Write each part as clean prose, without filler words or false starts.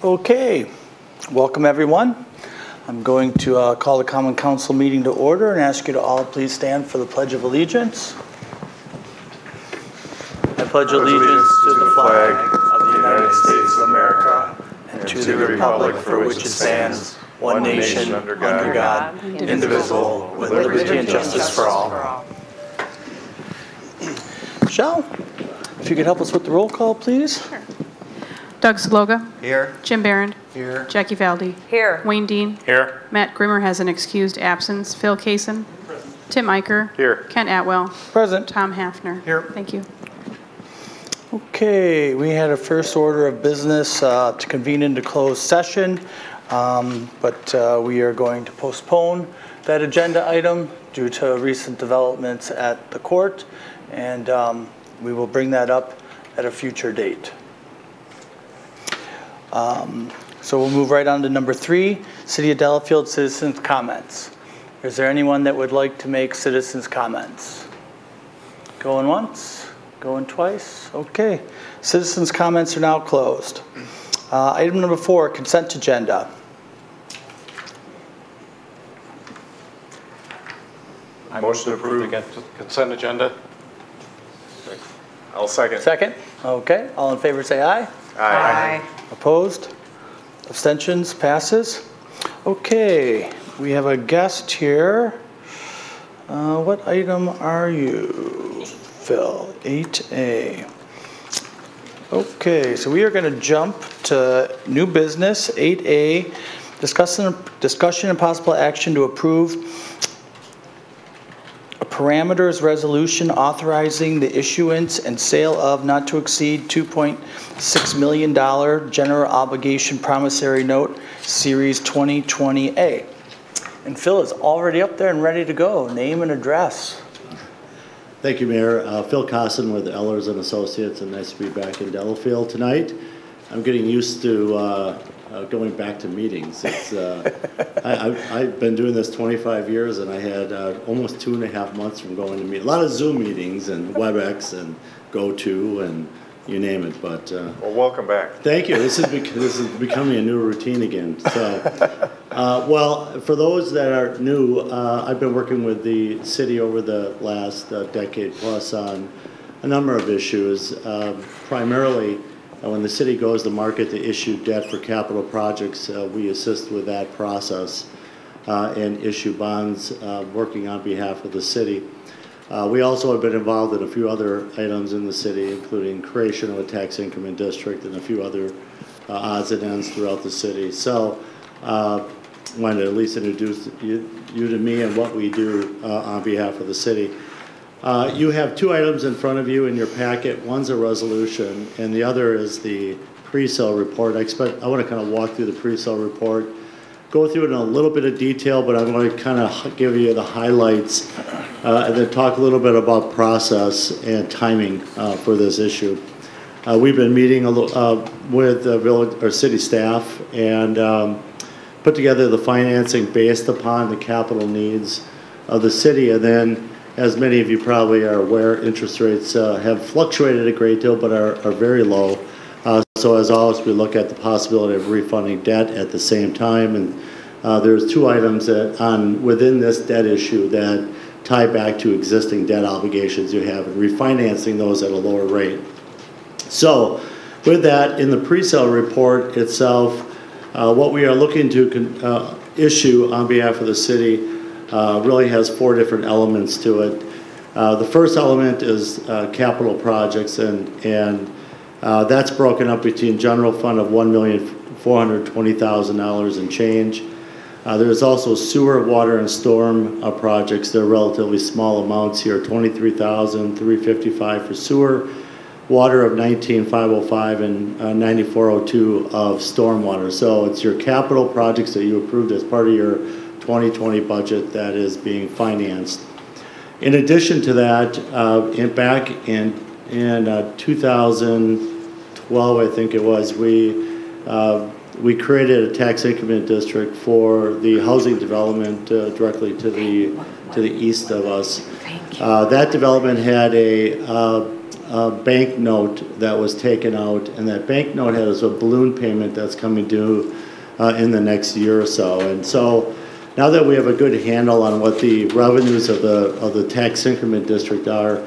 Okay, welcome everyone. I'm going to call the Common Council meeting to order and ask you to all please stand for the Pledge of Allegiance. I pledge allegiance to the flag of the United States of America and to the republic for which it stands, one nation, under God, indivisible, with liberty and justice for all. Michelle, if you could help us with the roll call, please. Sure. Doug Sloga. Here. Jim Barron. Here. Jackie Valdi. Here. Wayne Dean. Here. Matt Grimmer has an excused absence. Phil Kaysen. Tim Eicher. Here. Kent Atwell. Present. Tom Hafner. Here. Thank you. Okay, we had a first order of business to convene into closed session, but we are going to postpone that agenda item due to recent developments at the court, and we will bring that up at a future date. So we'll move right on to number 3, City of Delafield citizens' comments. Is there anyone that would like to make citizens' comments? Going once, going twice? Okay. Citizens' comments are now closed. Item number 4, consent agenda. I motion to approve the consent agenda. I'll second. Second? Okay. All in favor say aye. Aye. Opposed? Abstentions? Passes? Okay. We have a guest here. What item are you, Phil? 8A. Okay, so we are going to jump to new business, 8A, discussion and possible action to approve a parameters resolution authorizing the issuance and sale of not to exceed $2.6 million general obligation promissory note, Series 2020A. And Phil is already up there and ready to go. Name and address. Thank you, Mayor. Phil Cosson with Ellers and Associates, and nice to be back in Delafield tonight. I'm getting used to going back to meetings. It's, I've been doing this 25 years, and I had almost 2.5 months from going to meet a lot of Zoom meetings and WebEx and GoTo and you name it. But well, welcome back. Thank you. This is becoming a new routine again. So, well, for those that are new, I've been working with the city over the last decade plus on a number of issues. Primarily, when the city goes to market to issue debt for capital projects, we assist with that process and issue bonds working on behalf of the city. We also have been involved in a few other items in the city, including creation of a tax increment district and a few other odds and ends throughout the city. So I wanted to at least introduce you to me and what we do on behalf of the city. You have 2 items in front of you in your packet. One's a resolution, and the other is the pre-sale report. I want to kind of walk through the pre-sale report, go through it in a little bit of detail, but I'm going to kind of give you the highlights and then talk a little bit about process and timing for this issue. We've been meeting with village or city staff and put together the financing based upon the capital needs of the city. And then, as many of you probably are aware, interest rates have fluctuated a great deal but are very low. So as always, we look at the possibility of refunding debt at the same time. And there's 2 items that within this debt issue that tie back to existing debt obligations you have and refinancing those at a lower rate. So with that, in the pre-sale report itself, what we are looking to issue on behalf of the city really has 4 different elements to it. The first element is capital projects, and that's broken up between general fund of $1,420,000 and change. There's also sewer, water, and storm projects. They're relatively small amounts here, $23,355 for sewer, water of $19,505, and $9,402 of stormwater. So it's your capital projects that you approved as part of your 2020 budget that is being financed. In addition to that, back in 2012, I think it was, we created a tax increment district for the housing development directly to the east of us. That development had a bank note that was taken out, and that bank note has a balloon payment that's coming due in the next year or so. And so now that we have a good handle on what the revenues of the tax increment district are,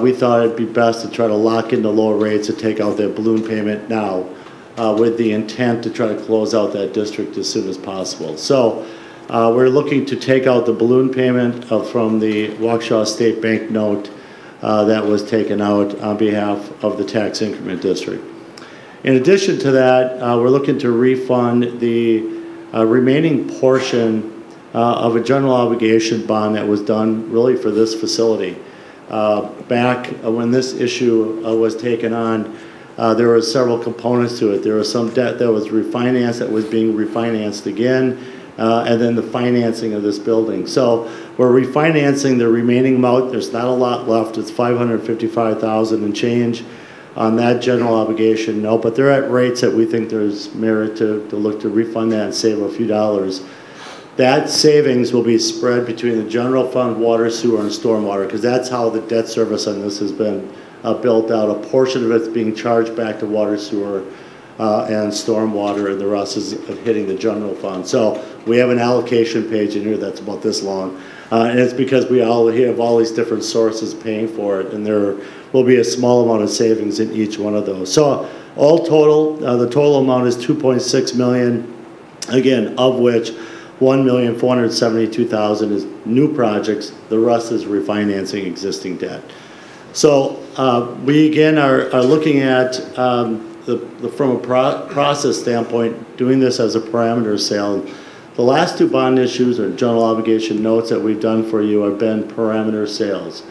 we thought it'd be best to try to lock in the lower rates and take out that balloon payment now, with the intent to try to close out that district as soon as possible. So we're looking to take out the balloon payment from the Waukesha State Bank note that was taken out on behalf of the tax increment district. In addition to that, we're looking to refund the remaining portion of a general obligation bond that was done really for this facility. Back when this issue was taken on, there were several components to it. There was some debt that was refinanced that was being refinanced again, and then the financing of this building. So we're refinancing the remaining amount. There's not a lot left. It's $555,000 and change on that general obligation note, but they're at rates that we think there's merit to look to refund that and save a few dollars. That savings will be spread between the general fund, water, sewer, and stormwater, because that's how the debt service on this has been built out. A portion of it's being charged back to water, sewer, and stormwater, and the rest is hitting the general fund. So we have an allocation page in here that's about this long, and it's because we all have all these different sources paying for it, and there will be a small amount of savings in each one of those. So all total, the total amount is $2.6 million, again, of which $1,472,000 is new projects. The rest is refinancing existing debt. So we again are looking at from a process standpoint, doing this as a parameter sale. The last two bond issues or general obligation notes that we've done for you have been parameter sales.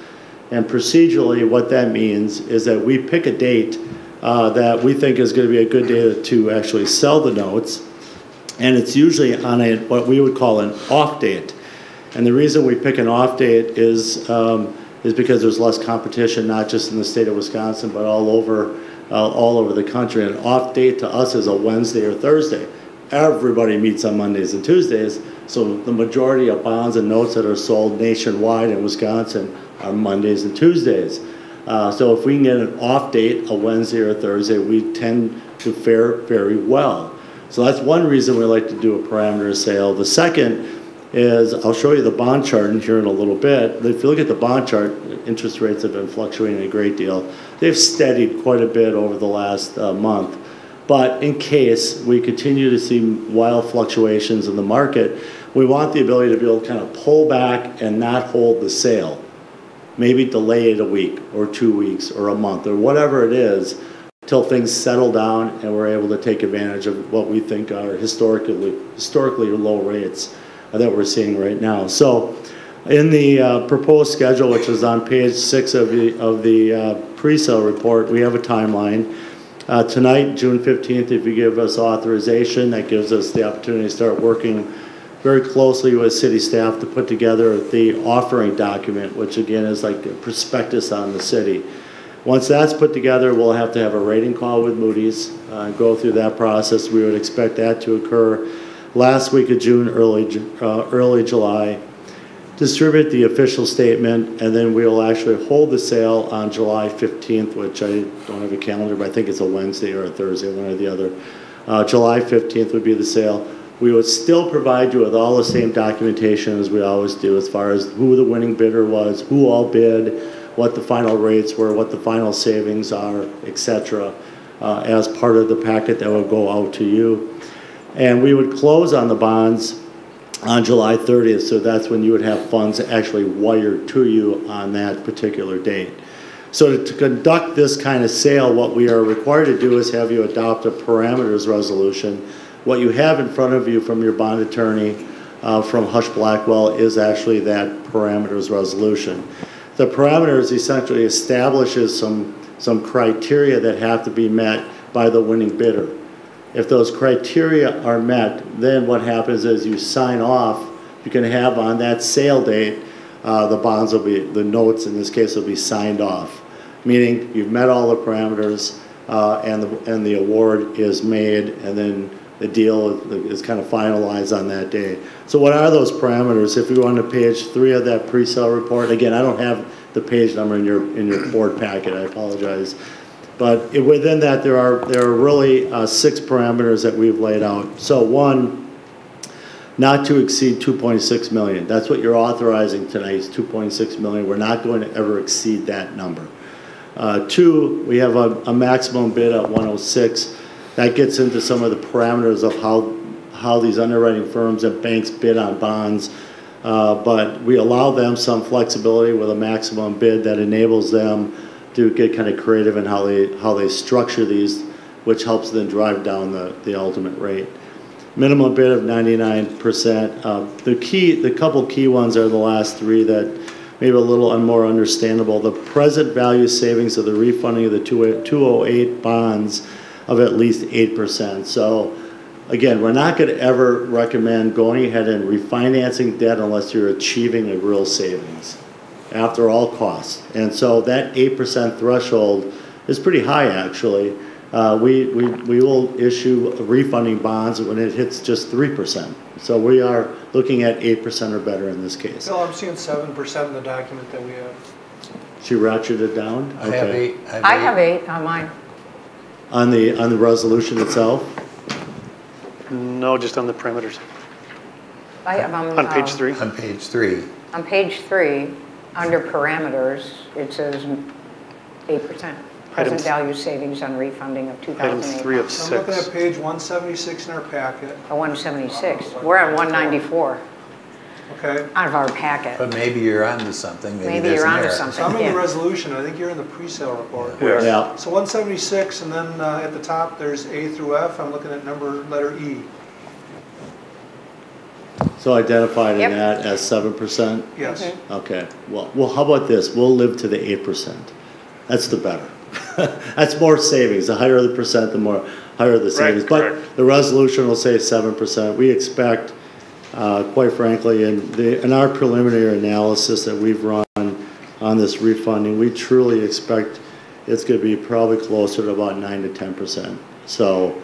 And procedurally, what that means is that we pick a date that we think is going to be a good day to actually sell the notes. And it's usually on what we would call an off date. And the reason we pick an off date is because there's less competition, not just in the state of Wisconsin, but all over the country. An off date to us is a Wednesday or Thursday. Everybody meets on Mondays and Tuesdays, so the majority of bonds and notes that are sold nationwide in Wisconsin are Mondays and Tuesdays. So if we can get an off date, a Wednesday or a Thursday, we tend to fare very well. So that's one reason we like to do a parameter sale. The second is, I'll show you the bond chart in here in a little bit. If you look at the bond chart, interest rates have been fluctuating a great deal. They've steadied quite a bit over the last month. But in case we continue to see wild fluctuations in the market, we want the ability to be able to kind of pull back and not hold the sale. Maybe delay it a week or 2 weeks or a month or whatever it is, until things settle down and we're able to take advantage of what we think are historically low rates that we're seeing right now. So in the proposed schedule, which is on page 6 of the pre-sale report, we have a timeline. Tonight, June 15th, if you give us authorization, that gives us the opportunity to start working very closely with city staff to put together the offering document, which again is like a prospectus on the city. Once that's put together, we'll have to have a rating call with Moody's and go through that process. We would expect that to occur last week of June, early July. Distribute the official statement, and then we'll actually hold the sale on July 15th, which I don't have a calendar, but I think it's a Wednesday or a Thursday, one or the other. July 15th would be the sale. We would still provide you with all the same documentation as we always do, as far as who the winning bidder was, who all bid, what the final rates were, what the final savings are, etc., as part of the packet that will go out to you. And we would close on the bonds on July 30th, so that's when you would have funds actually wired to you on that particular date. So to conduct this kind of sale, what we are required to do is have you adopt a parameters resolution. What you have in front of you from your bond attorney from Hush Blackwell is actually that parameters resolution. The parameters essentially establishes some criteria that have to be met by the winning bidder. If those criteria are met, then what happens is you sign off. You can have on that sale date, the notes in this case will be signed off, meaning you've met all the parameters and the award is made, and then the deal is kind of finalized on that day. So what are those parameters? If you go on to page 3 of that pre-sale report, again, I don't have the page number in your board packet. I apologize. But within that, there are really 6 parameters that we've laid out. So one, not to exceed 2.6 million. That's what you're authorizing tonight is 2.6 million. We're not going to ever exceed that number. 2, we have a maximum bid at 106. That gets into some of the parameters of how these underwriting firms and banks bid on bonds. But we allow them some flexibility with a maximum bid that enables them to get kind of creative in how they structure these, which helps them drive down the ultimate rate. Minimum bid of 99%. The couple key ones are the last 3 that maybe a little more understandable. The present value savings of the refunding of the 208 bonds of at least 8%. So again, we're not going to ever recommend going ahead and refinancing debt unless you're achieving a real savings after all costs. And so that 8% threshold is pretty high, actually. We will issue refunding bonds when it hits just 3%. So we are looking at 8% or better in this case. Bill, I'm seeing 7% in the document that we have. She ratcheted it down? I have 8. I have 8 on mine. On the resolution itself? No, just on the parameters. I have On page 3. On page 3. On page 3, under parameters, it says 8%. Present value savings on refunding of 2008. Item 3 of So I'm looking 6. at page 176 in our packet, 176. We're on 194 okay? out of our packet. But maybe you're onto something. Maybe there's you're an onto error. something. So I'm in Yeah. the resolution, I think you're in the pre-sale report. Yeah. So 176, and then at the top, there's A through F, I'm looking at letter E. So identified in Yep. that as 7%? Yes. Mm-hmm. Okay. Well, how about this? We'll live to the 8%. That's the better. That's more savings. The higher the percent, the higher the savings. correct. But the resolution will say 7%. We expect, quite frankly, in our preliminary analysis that we've run on this refunding, we truly expect it's going to be probably closer to about 9 to 10%. So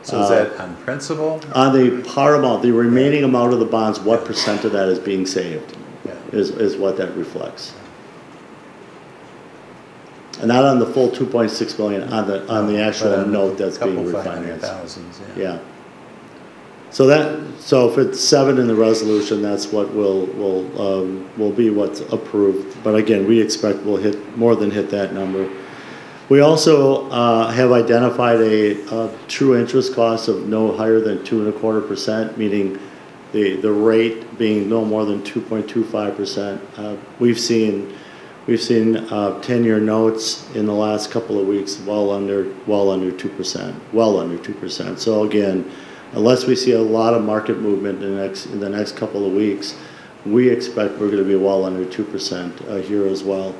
Is that on principle? on the par amount, the remaining amount of the bonds, what percent of that is being saved Yeah. is what that reflects. And not on the full 2.6 million, on the actual But on note that's being couple refinanced. $500,000, Yeah. So if it's 7 in the resolution, that's what will be what's approved. But again, we expect we'll more than hit that number. We also have identified a true interest cost of no higher than 2.25%, meaning the rate being no more than 2.25%. We've seen 10-year notes in the last couple of weeks well under 2%. So again, unless we see a lot of market movement in the next couple of weeks, we expect we're going to be well under 2% here as well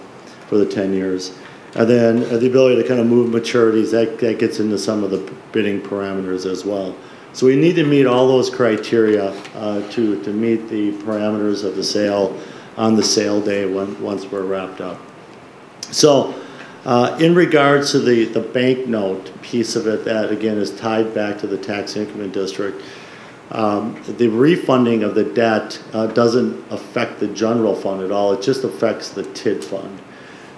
for the 10 years. And then the ability to kind of move maturities, that gets into some of the bidding parameters as well. So we need to meet all those criteria to meet the parameters of the sale on the sale day once we're wrapped up. So in regards to the bank note piece of it, that again is tied back to the tax increment district, the refunding of the debt doesn't affect the general fund at all. It just affects the TID fund.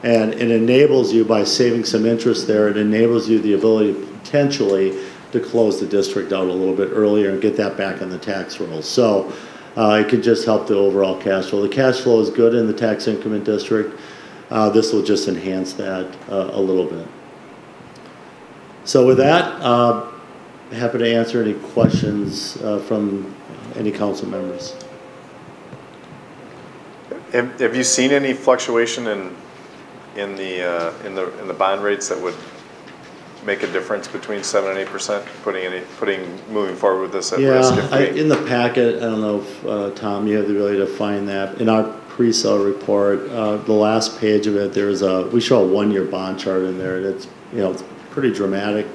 And it enables you, by saving some interest there, it enables you the ability potentially to close the district out a little bit earlier and get that back on the tax rolls. So it could just help the overall cash flow. The cash flow is good in the tax increment district. This will just enhance that a little bit. So with that, happy to answer any questions from any council members. Have you seen any fluctuation in the bond rates that would make a difference between 7 and 8%, moving forward with this at risk? Yeah, in the packet, I don't know if Tom, you have the ability to find that. In our pre-sale report, the last page of it, we show a 1-year bond chart in there, and it's pretty dramatic.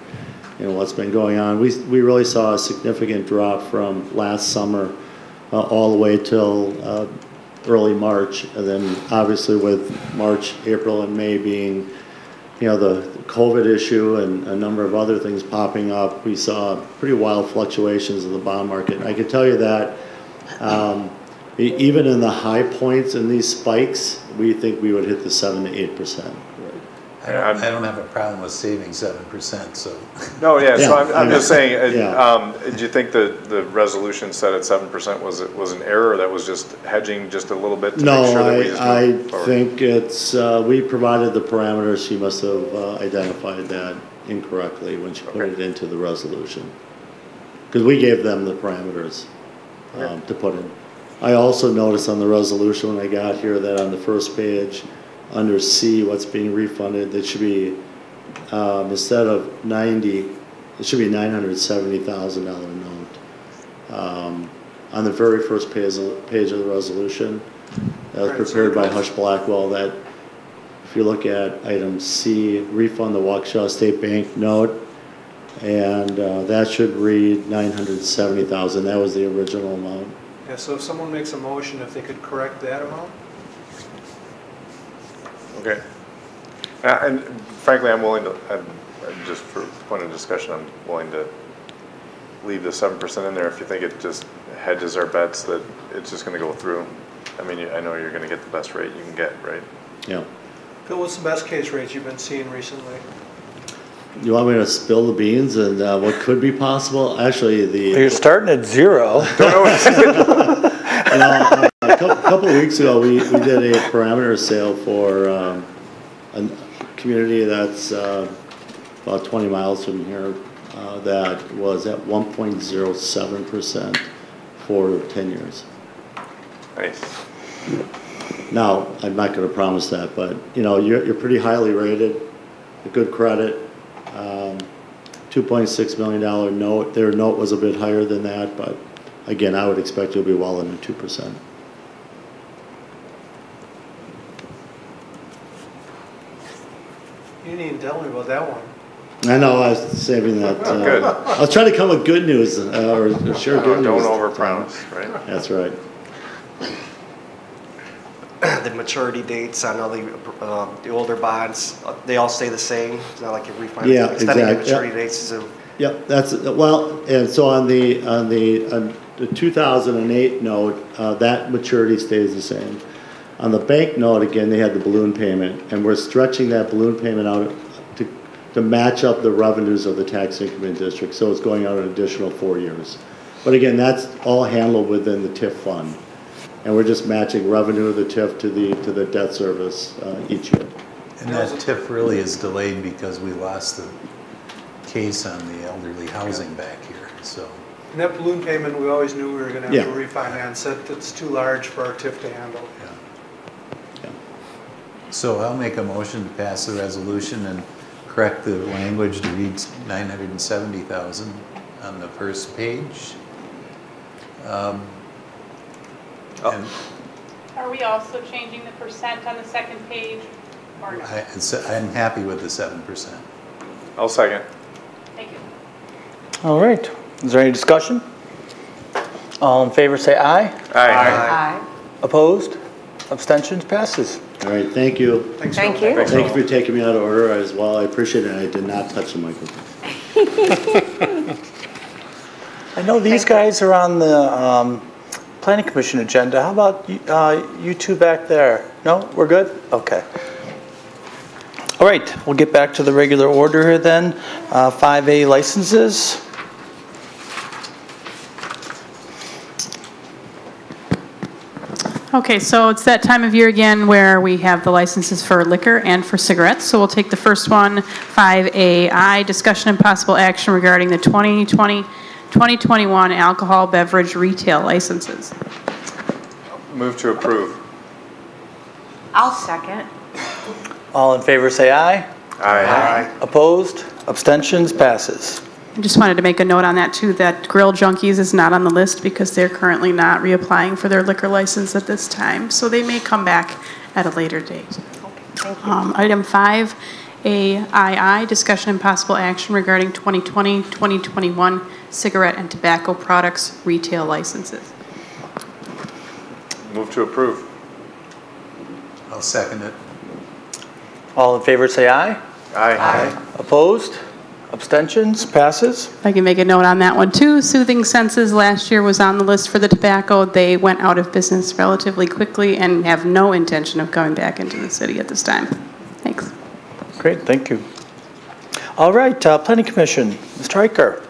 What's been going on. We really saw a significant drop from last summer all the way till early March, and then obviously with March, April, and May being the COVID issue and a number of other things popping up, we saw pretty wild fluctuations in the bond market. I can tell you that even in the high points in these spikes, we think we would hit the 7 to 8%. I don't have a problem with saving 7%, so. No, yeah, so Yeah, I'm just saying, yeah. do you think the resolution set at 7% was an error, or that was just hedging just a little bit to make sure that we just I move forward? think it's, we provided the parameters, she must have identified that incorrectly when she put it into the resolution. Because we gave them the parameters to put in. I also noticed on the resolution when I got here that on the first page, under C, what's being refunded, it should be, instead of 90, it should be $970,000 note. On the very first page of the resolution, that was prepared by Hush Blackwell, that if you look at item C, refund the Waukesha State Bank note, and that should read $970,000. That was the original amount. Yeah, so if someone makes a motion, if they could correct that amount? Okay. And frankly, I'm willing to, just for point of discussion, I'm willing to leave the 7% in there if you think it just hedges our bets that it's just going to go through. I mean, I know you're going to get the best rate you can get, right? Yeah. Phil, what's the best case rates you've been seeing recently? You want me to spill the beans and what could be possible? Actually, You're starting at 0. A couple of weeks ago, we did a parameter sale for a community that's about 20 miles from here that was at 1.07% for 10 years. Nice. Now, I'm not going to promise that, but you're pretty highly rated, a good credit, $2.6 million note. Their note was a bit higher than that, but again, I would expect you'll be well under 2%. You didn't even tell me about that one. I know, I was saving that. Good. I was trying to come with good news, or share good news. Don't overpromise, right? That's right. The maturity dates on all the older bonds, they all stay the same. It's not like you're refinancing, Yeah, extending the exactly. maturity dates. So Yep, that's, well, and so on the 2008 note, that maturity stays the same. On the bank note, again, they had the balloon payment, and we're stretching that balloon payment out to match up the revenues of the tax increment district, so it's going out an additional 4 years. But again, that's all handled within the TIF fund, and we're just matching revenue of the TIF to the debt service each year. And that TIF really is delayed because we lost the case on the elderly housing back here, so. And that balloon payment, we always knew we were going to have Yeah. to refinance it. It's too large for our TIF to handle. Yeah. So I'll make a motion to pass the resolution and correct the language to read 970,000 on the first page. And Are we also changing the percent on the second page, or no? I'm happy with the 7%. I'll second. Thank you. All right. Is there any discussion? All in favor say aye. Aye. Opposed? Abstentions? Passes. All right, thank you. Thanks, Thank Phil. you. Thanks, Thank you Phil. for taking me out of order as well. I appreciate it. I did not touch the microphone. I know these guys are on the Planning Commission agenda. How about you two back there? No? We're good? Okay. All right, we'll get back to the regular order here then. 5A licenses. Okay, so it's that time of year again where we have the licenses for liquor and for cigarettes. So we'll take the first one, 5AI, discussion and possible action regarding the 2020-2021 alcohol beverage retail licenses. Move to approve. I'll second. All in favor say aye. Aye. Opposed? Abstentions? Passes. I just wanted to make a note on that too, that Grill Junkies is not on the list because they're currently not reapplying for their liquor license at this time. So they may come back at a later date. Okay, thank you. Item 5AII, discussion and possible action regarding 2020-2021 cigarette and tobacco products retail licenses. Move to approve. I'll second it. All in favor say aye. Aye. Opposed? Abstentions? Passes. I can make a note on that one too. Soothing Senses last year was on the list for the tobacco. They went out of business relatively quickly and have no intention of coming back into the city at this time. Thanks. Great, thank you. All right, Planning Commission, Mr. Hiker.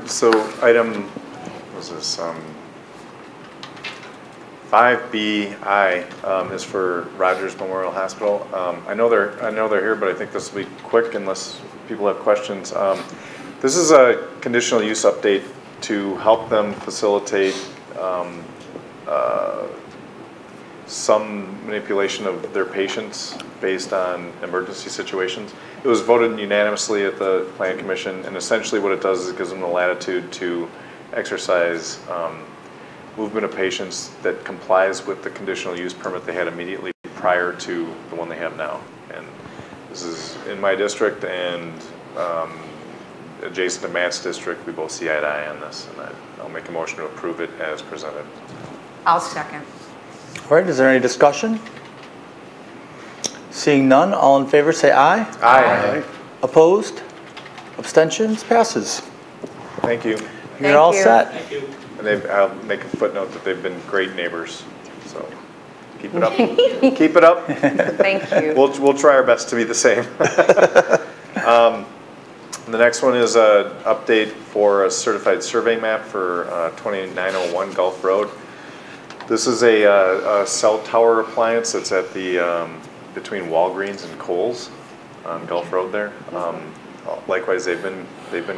So item, what was this, 5BI is for Rogers Memorial Hospital. I know they're here, but I think this will be quick unless people have questions. This is a conditional use update to help them facilitate some manipulation of their patients based on emergency situations. It was voted unanimously at the Planning Commission, and essentially what it does is it gives them the latitude to exercise movement of patients that complies with the conditional use permit they had immediately prior to the one they have now. And this is in my district and adjacent to Matt's district. We both see eye to eye on this, and I'll make a motion to approve it as presented. I'll second. All right, is there any discussion? Seeing none, all in favor say aye. Aye. Opposed? Abstentions? Passes. Thank you. You're all you. set. And I'll make a footnote that they've been great neighbors, so keep it up. Keep it up. Thank you. We'll try our best to be the same. The next one is an update for a certified survey map for 2901 Gulf Road. This is a cell tower appliance that's at the between Walgreens and Kohl's on Gulf Road there. Likewise, they've been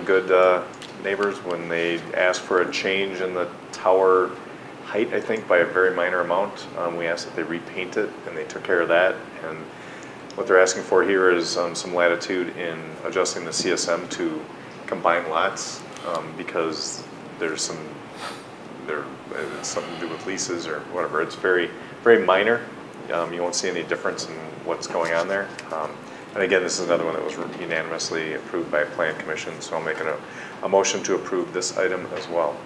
good neighbors. When they asked for a change in the tower height, I think by a very minor amount, we asked that they repaint it, and they took care of that. And what they're asking for here is some latitude in adjusting the CSM to combine lots because there's it's something to do with leases or whatever. It's very, very minor. You won't see any difference in what's going on there. And again, this is another one that was unanimously approved by Plan Commission, so I'm making a motion to approve this item as well.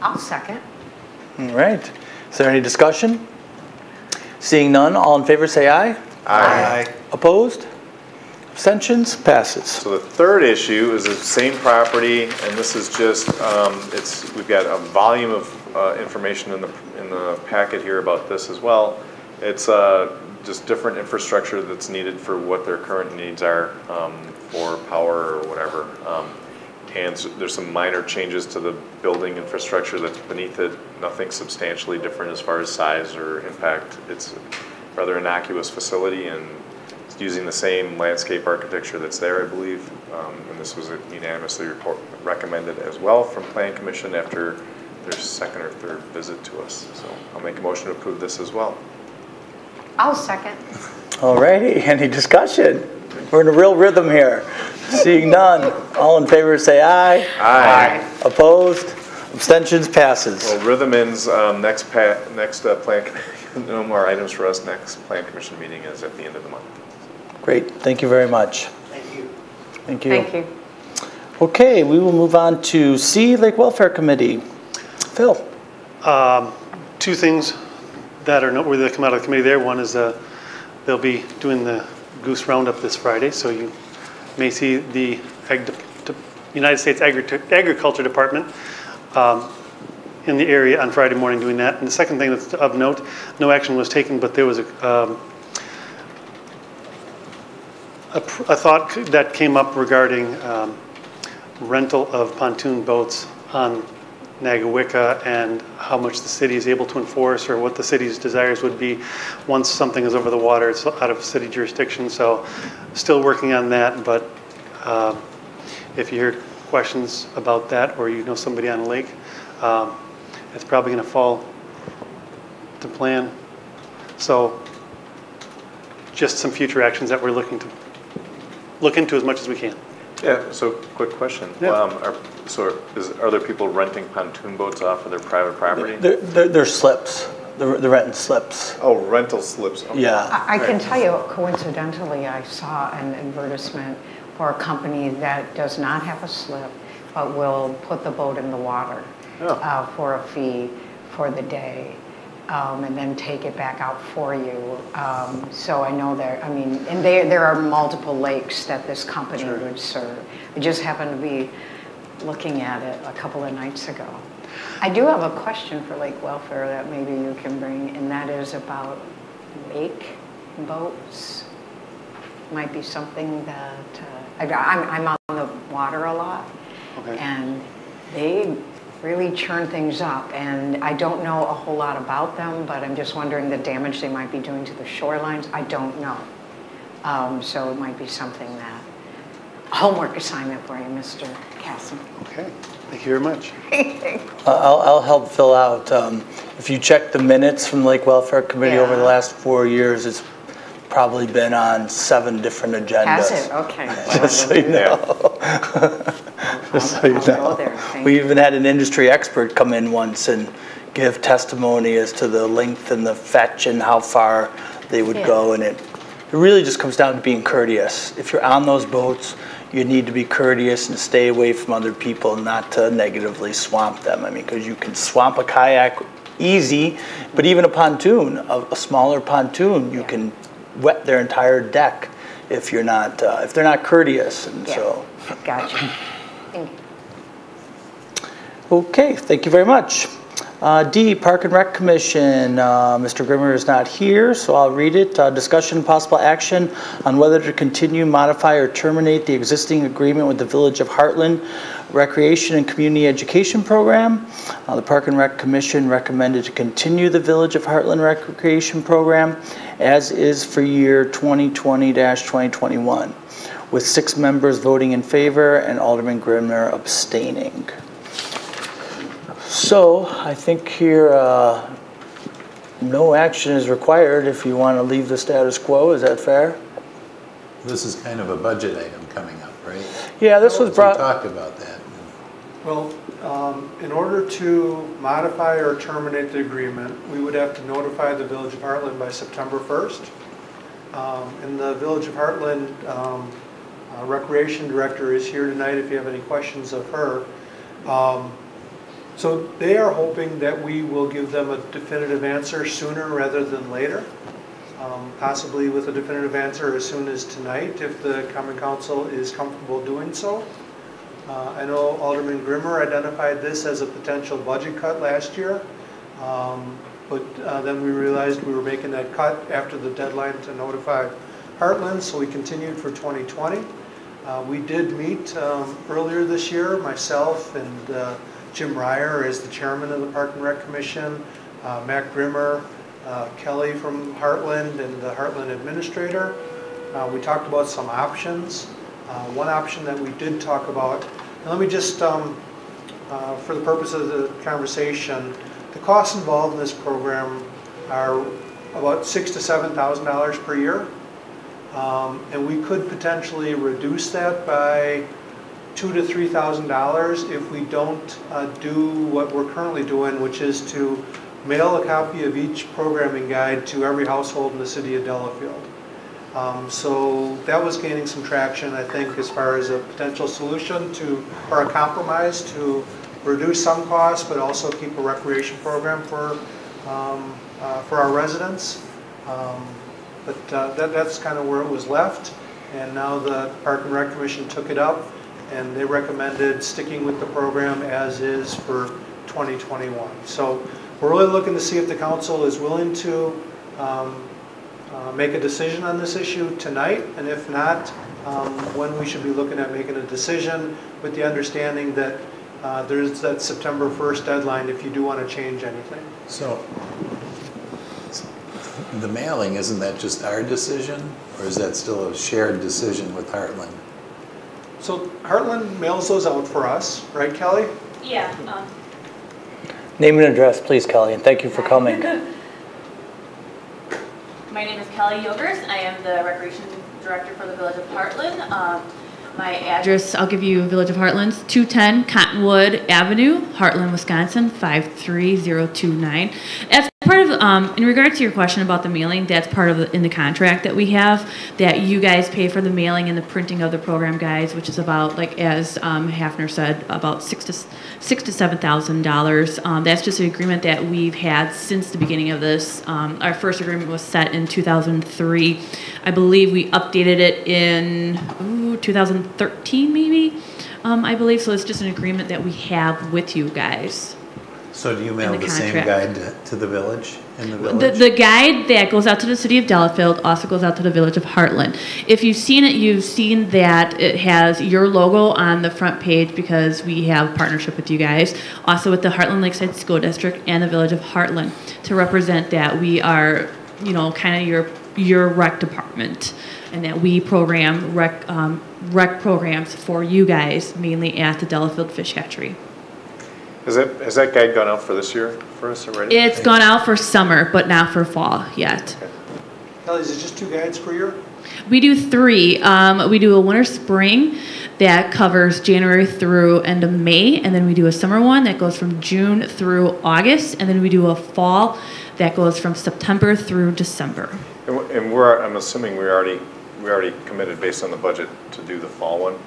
I'll second. All right. Is there any discussion? Seeing none, all in favor say aye. Aye. Opposed? Abstentions? Passes. So the third issue is the same property, and this is just we've got a volume of information in the packet here about this as well. It's just different infrastructure that's needed for what their current needs are for power or whatever. And so there's some minor changes to the building infrastructure that's beneath it. Nothing substantially different as far as size or impact. It's a rather innocuous facility, and it's using the same landscape architecture that's there, I believe. And this was unanimously recommended as well from Plan Commission after their second or third visit to us. So I'll make a motion to approve this as well. I'll second. All righty. Any discussion? We're in a real rhythm here. Seeing none, all in favor say aye. Aye. Opposed? Abstentions? Passes. Well, rhythm ends next Plan. No more items for us. Next Plan Commission meeting is at the end of the month. Great. Thank you very much. Thank you. Thank you. Thank you. Okay, we will move on to C, Lake Welfare Committee. Phil. Two things that are noteworthy that come out of the committee there. One is they'll be doing the goose roundup this Friday, so you may see the United States Agriculture Department in the area on Friday morning doing that. And the second thing that's of note, no action was taken, but there was a thought that came up regarding rental of pontoon boats on Nagawicca and how much the city is able to enforce, or what the city's desires would be once something is over the water. It's out of city jurisdiction, so still working on that. But if you hear questions about that, or you know somebody on the lake, it's probably going to fall to plan. So just some future actions that we're looking to look into as much as we can. Yeah, so quick question. Yeah. Are there people renting pontoon boats off of their private property? They're slips. They're renting slips. Oh, rental slips. Okay. Yeah. I can tell you, coincidentally, I saw an advertisement for a company that does not have a slip, but will put the boat in the water for a fee for the day. and then take it back out for you. So I know there, I mean, and there are multiple lakes that this company would serve. I just happened to be looking at it a couple of nights ago. I do have a question for lake welfare that maybe you can bring, and that is about lake boats. Might be something that, I'm on the water a lot, and they really churn things up, and I don't know a whole lot about them, but I'm just wondering the damage they might be doing to the shorelines. I don't know. So it might be something that, a homework assignment for you, Mr. Casson. Okay, thank you very much. I'll help fill out. If you check the minutes from the Lake Welfare Committee over the last 4 years, it's probably been on 7 different agendas. Has it? Okay. Just so you know. Just so you know. We even had an industry expert come in once and give testimony as to the length and the fetch and how far they would go. And it really just comes down to being courteous. If you're on those boats, you need to be courteous and stay away from other people, not to negatively swamp them. I mean, because you can swamp a kayak easy, but even a pontoon, a smaller pontoon, you can wet their entire deck if you're not, if they're not courteous. And so. Gotcha. Thank you. Okay, thank you very much. D, Park and Rec Commission. Mr. Grimmer is not here, so I'll read it. Discussion and possible action on whether to continue, modify, or terminate the existing agreement with the Village of Heartland Recreation and Community Education Program. The Park and Rec Commission recommended to continue the Village of Heartland Recreation Program as is for year 2020-2021, with 6 members voting in favor and Alderman Grimmer abstaining. So I think here no action is required if you want to leave the status quo. Is that fair? This is kind of a budget item coming up, right? Yeah, this was brought. We talked about that. Well, in order to modify or terminate the agreement, we would have to notify the Village of Heartland by September 1st. And the Village of Heartland Recreation Director is here tonight if you have any questions of her. So they are hoping that we will give them a definitive answer sooner rather than later, possibly with a definitive answer as soon as tonight if the Common Council is comfortable doing so. I know Alderman Grimmer identified this as a potential budget cut last year, but then we realized we were making that cut after the deadline to notify Heartland, so we continued for 2020. We did meet earlier this year, myself and Jim Ryer as the chairman of the Park and Rec Commission, Matt Grimmer, Kelly from Heartland, and the Heartland administrator. We talked about some options. One option that we did talk about, and let me just, for the purpose of the conversation, the costs involved in this program are about $6,000 to $7,000 per year. And we could potentially reduce that by $2,000 to $3,000 if we don't do what we're currently doing, which is to mail a copy of each programming guide to every household in the city of Delafield. So that was gaining some traction, I think, as far as a potential solution to, or a compromise to reduce some costs, but also keep a recreation program for our residents. But that's kind of where it was left. And now the Park and Rec Commission took it up, and they recommended sticking with the program as is for 2021. So we're really looking to see if the council is willing to make a decision on this issue tonight, and if not, when we should be looking at making a decision, with the understanding that there's that September 1st deadline if you do want to change anything. So the mailing, isn't that just our decision, or is that still a shared decision with Heartland? So Heartland mails those out for us, right, Kelly? Yeah. Name and address, please, Kelly, and thank you for coming. My name is Kelly Yogers. I am the Recreation Director for the Village of Heartland. My address, I'll give you Village of Heartland's 210 Cottonwood Avenue, Heartland, Wisconsin, 53029. As part part of, in regard to your question about the mailing, that's part of in the contract that we have, that you guys pay for the mailing and the printing of the program guides, which is about, like as Hafner said, about $6,000 to $7,000. That's just an agreement that we've had since the beginning of this. Our first agreement was set in 2003. I believe we updated it in 2013, maybe. I believe so. It's just an agreement that we have with you guys. So do you mail the same contract. guide to the village, in the village? The guide that goes out to the city of Delafield also goes out to the village of Heartland. If you've seen it, you've seen that it has your logo on the front page because we have a partnership with you guys. Also with the Heartland Lakeside School District and the village of Heartland to represent that we are, you know, kind of your rec department, and that we program rec programs for you guys, mainly at the Delafield Fish Hatchery. Has that guide gone out for this year for us already? It's gone out for summer, but not for fall yet. Okay. Kelly, is it just 2 guides per year? We do 3. We do a winter spring that covers January through end of May, and then we do a summer one that goes from June through August, and then we do a fall that goes from September through December. And I'm assuming we already committed based on the budget to do the fall one?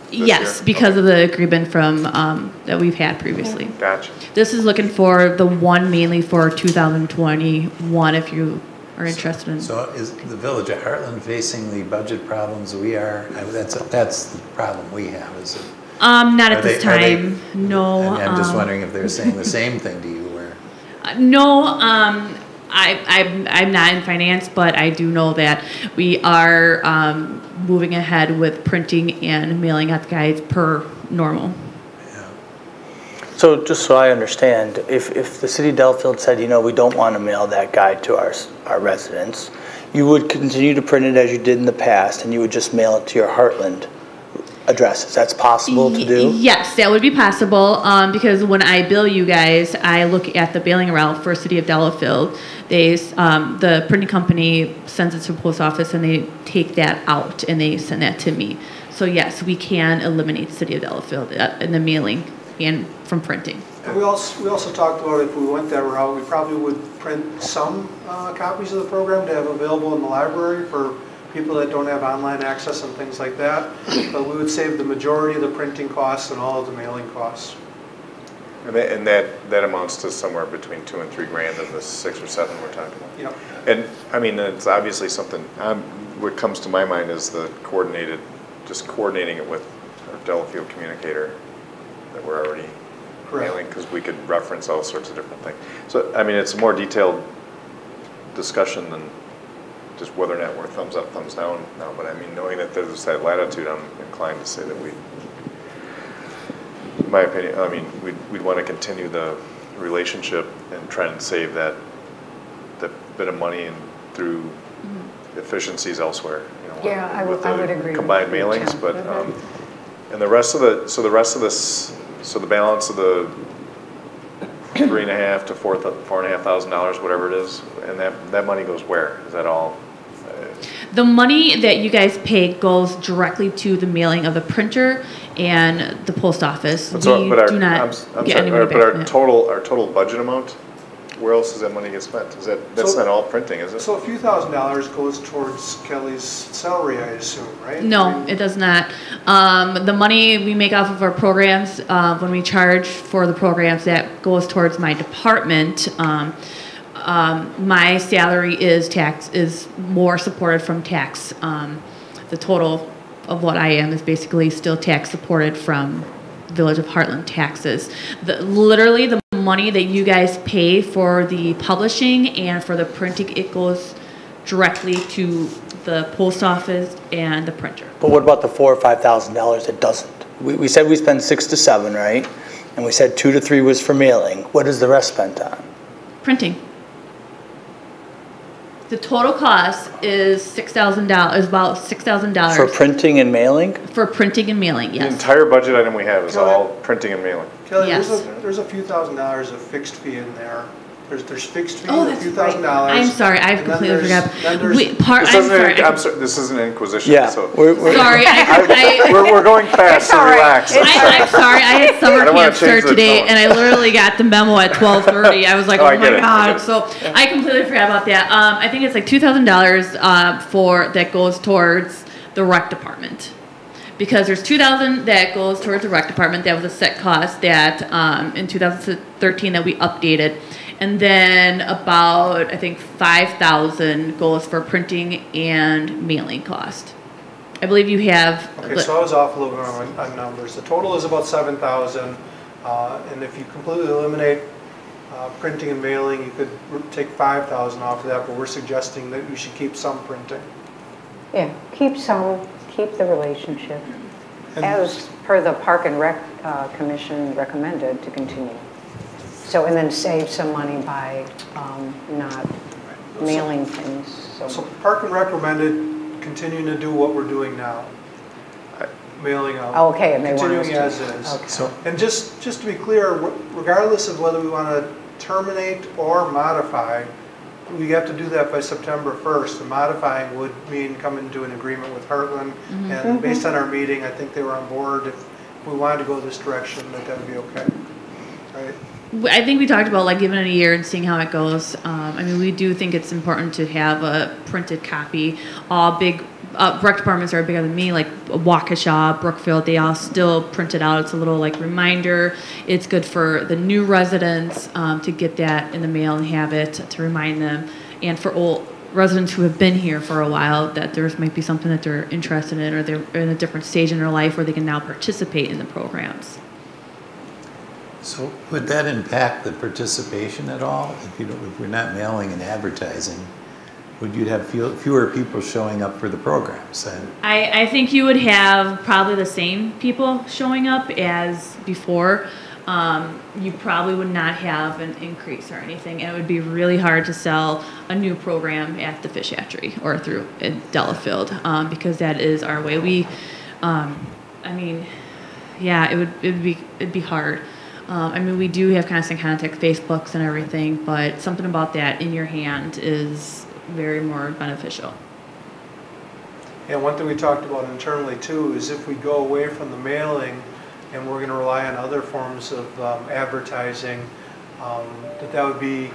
Yes, because of the agreement from that we've had previously. Gotcha. This is looking for the one mainly for 2021 if you are interested in. So is the village of Heartland facing the budget problems we are? I mean, that's the problem we have, is it? Not at this time, no. I mean, I'm just wondering if they're saying the same thing to you, or? No, I'm not in finance, but I do know that we are moving ahead with printing and mailing out the guides per normal. Yeah. So just so I understand, if the city of Delafield said, you know, we don't want to mail that guide to our residents, you would continue to print it as you did in the past, and you would just mail it to your Heartland addresses. That's possible to do? Yes, that would be possible, because when I bill you guys, I look at the billing route for City of Delafield. The printing company sends it to the post office, and they take that out, and they send that to me. So yes, we can eliminate City of Delafield in the mailing and from printing. And we also talked about if we went that route, we probably would print some copies of the program to have available in the library for people that don't have online access and things like that. But we would save the majority of the printing costs and all of the mailing costs. And that amounts to somewhere between $2 and $3 grand of the 6 or 7 we're talking about. Yep. And I mean, it's obviously something. What comes to my mind is just coordinating it with our Delafield communicator that we're already mailing, because we could reference all sorts of different things. So I mean, it's a more detailed discussion than just whether or not we're thumbs up, thumbs down now. But I mean, knowing that there's that latitude, I'm inclined to say that we. In my opinion, I mean, we'd want to continue the relationship and try and save that bit of money and through efficiencies elsewhere. You know, Yeah, I would agree. Combined with you, mailings, Tim. but and the rest of the balance of the $3,500 to $4,500, whatever it is, and that money goes where? Is that all? The money that you guys pay goes directly to the mailing of the printer and the post office. But our total budget amount, where else does that money get spent? That's not all printing, is it? So a few $1,000s goes towards Kelly's salary, I assume, right? No, it does not. The money we make off of our programs, when we charge for the programs, that goes towards my department. My salary is more supported from tax. The total of what I am is basically still tax supported from Village of Heartland taxes. Literally the money that you guys pay for the publishing and for the printing, it goes directly to the post office and the printer. But what about the $4,000 or $5,000 that doesn't? We said we spend 6 to 7, right? And we said 2 to 3 was for mailing. What is the rest spent on? Printing. The total cost is $6,000. Is about $6,000 For printing and mailing? For printing and mailing. Yes. The entire budget item we have is all printing and mailing. Kelly, Yes. there's a few $1,000s of fixed fee in there There's fixed fee, Oh, a that's few right. $1,000. I'm sorry, I and then completely there's- forgot. then there's- I'm sorry. This isn't Inquisition, Yeah, so. Sorry, We're going fast, so all right. relax. I'm sorry, I had summer I don't wanna camp start change the today, tone. and I literally got the memo at 12:30. I was like, Oh, oh I get my it, I get God. it. So I completely forgot about that. I think it's like $2,000 that goes towards the rec department. Because there's $2,000 that goes towards the rec department. That was a set cost that in 2013 that we updated. And then about, I think, $5,000 goes for printing and mailing cost. I believe you have. Okay, so I was off a little bit on numbers. The total is about 7,000, and if you completely eliminate printing and mailing, you could take 5,000 off of that, but we're suggesting that you should keep some printing. Yeah, keep the relationship, And- as per the Park and Rec Commission recommended to continue. So, and then save some money by not mailing things. So Park and recommended continuing to do what we're doing now. Mailing out. Oh, okay, and they want us Continuing to. as is. Okay. So, And just to be clear, regardless of whether we want to terminate or modify, we have to do that by September 1st. And modifying would mean coming to an agreement with Heartland. And based on our meeting, I think they were on board. If we wanted to go this direction, that would be okay. Right? I think we talked about like giving it a year and seeing how it goes. I mean, we do think it's important to have a printed copy. All big rec departments are bigger than me, like Waukesha, Brookfield. They all still print it out. It's a little like reminder. It's good for the new residents to get that in the mail and have it to remind them, and for old residents who have been here for a while that there might be something that they're interested in, or they're in a different stage in their life where they can now participate in the programs. so would that impact the participation at all? If we're not mailing and advertising, would you have fewer people showing up for the programs then? I think you would have probably the same people showing up as before. You probably would not have an increase or anything, and it would be really hard to sell a new program at the fish hatchery or through in Delafield, because that is our way. I mean, yeah, it'd be hard. I mean, we do have constant contact, Facebooks and everything, but something about that in your hand is very more beneficial. And one thing we talked about internally too is if we go away from the mailing and we're going to rely on other forms of advertising, that would be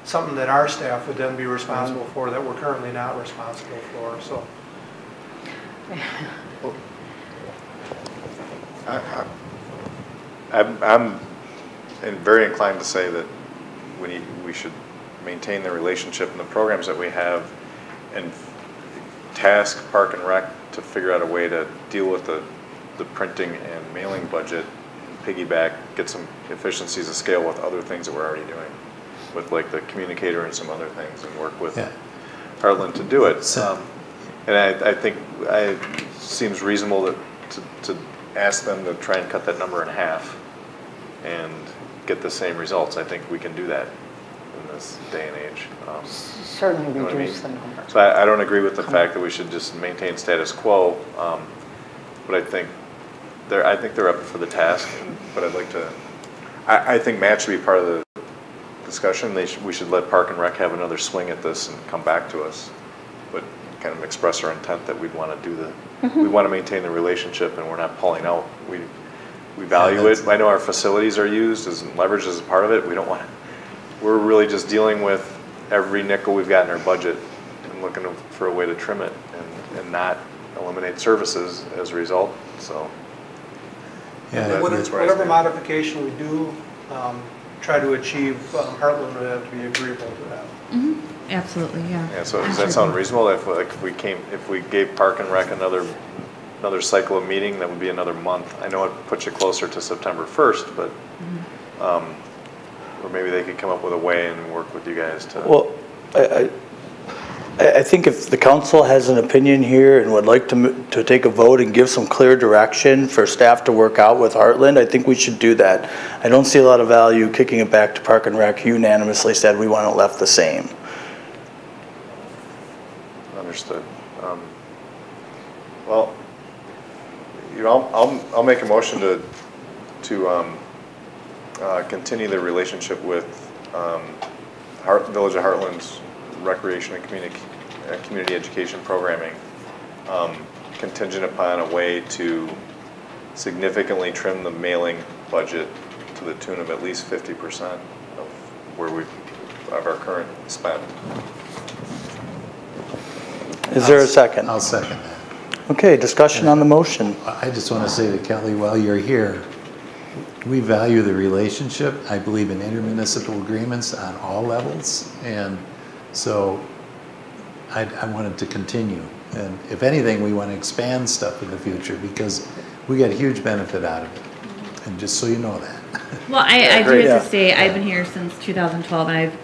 something that our staff would then be responsible for that we're currently not responsible for. So, I'm very inclined to say that we should maintain the relationship and the programs that we have, and task Park and Rec to figure out a way to deal with the printing and mailing budget, and piggyback, get some efficiencies of scale with other things that we're already doing, with like the communicator and some other things, and work with Heartland to do it. And I think it seems reasonable to ask them to try and cut that number in half and get the same results. I think we can do that in this day and age. Certainly You know what I reduce mean? the number. So I don't agree with the fact that we should just maintain status quo, but I think they're up for the task. But I'd like to. I think Matt should be part of the discussion. We should let Park and Rec have another swing at this and come back to us, but kind of express our intent that we'd want to do we want to maintain the relationship, and we're not pulling out. We value it. I know our facilities are used as leveraged as a part of it. We don't want. We're really just dealing with every nickel we've got in our budget and looking for a way to trim it and not eliminate services as a result. So that's where I whatever stand. modification we do try to achieve, Heartland would have to be agreeable to that. Absolutely, yeah. Yeah. So does that sound reasonable? If we gave Park and Rec another cycle of meeting, that would be another month. I know it puts you closer to September 1st, but or maybe they could come up with a way and work with you guys to. Well, I think if the council has an opinion here and would like to take a vote and give some clear direction for staff to work out with Heartland, I think we should do that. I don't see a lot of value kicking it back to Park and Rec, who unanimously said we want it left the same. Understood. Well, I'll make a motion to continue the relationship with Village of Heartland's recreation and community education programming, contingent upon a way to significantly trim the mailing budget to the tune of at least 50% of our current spend. Is there a second? I'll second that. Okay, discussion on the motion. I just want to say to Kelly, while you're here, we value the relationship. I believe in intermunicipal agreements on all levels, and so I wanted to continue. And if anything, we want to expand stuff in the future because we get a huge benefit out of it. And just so you know that. Well, I do have to say, I've been here since 2012, and I've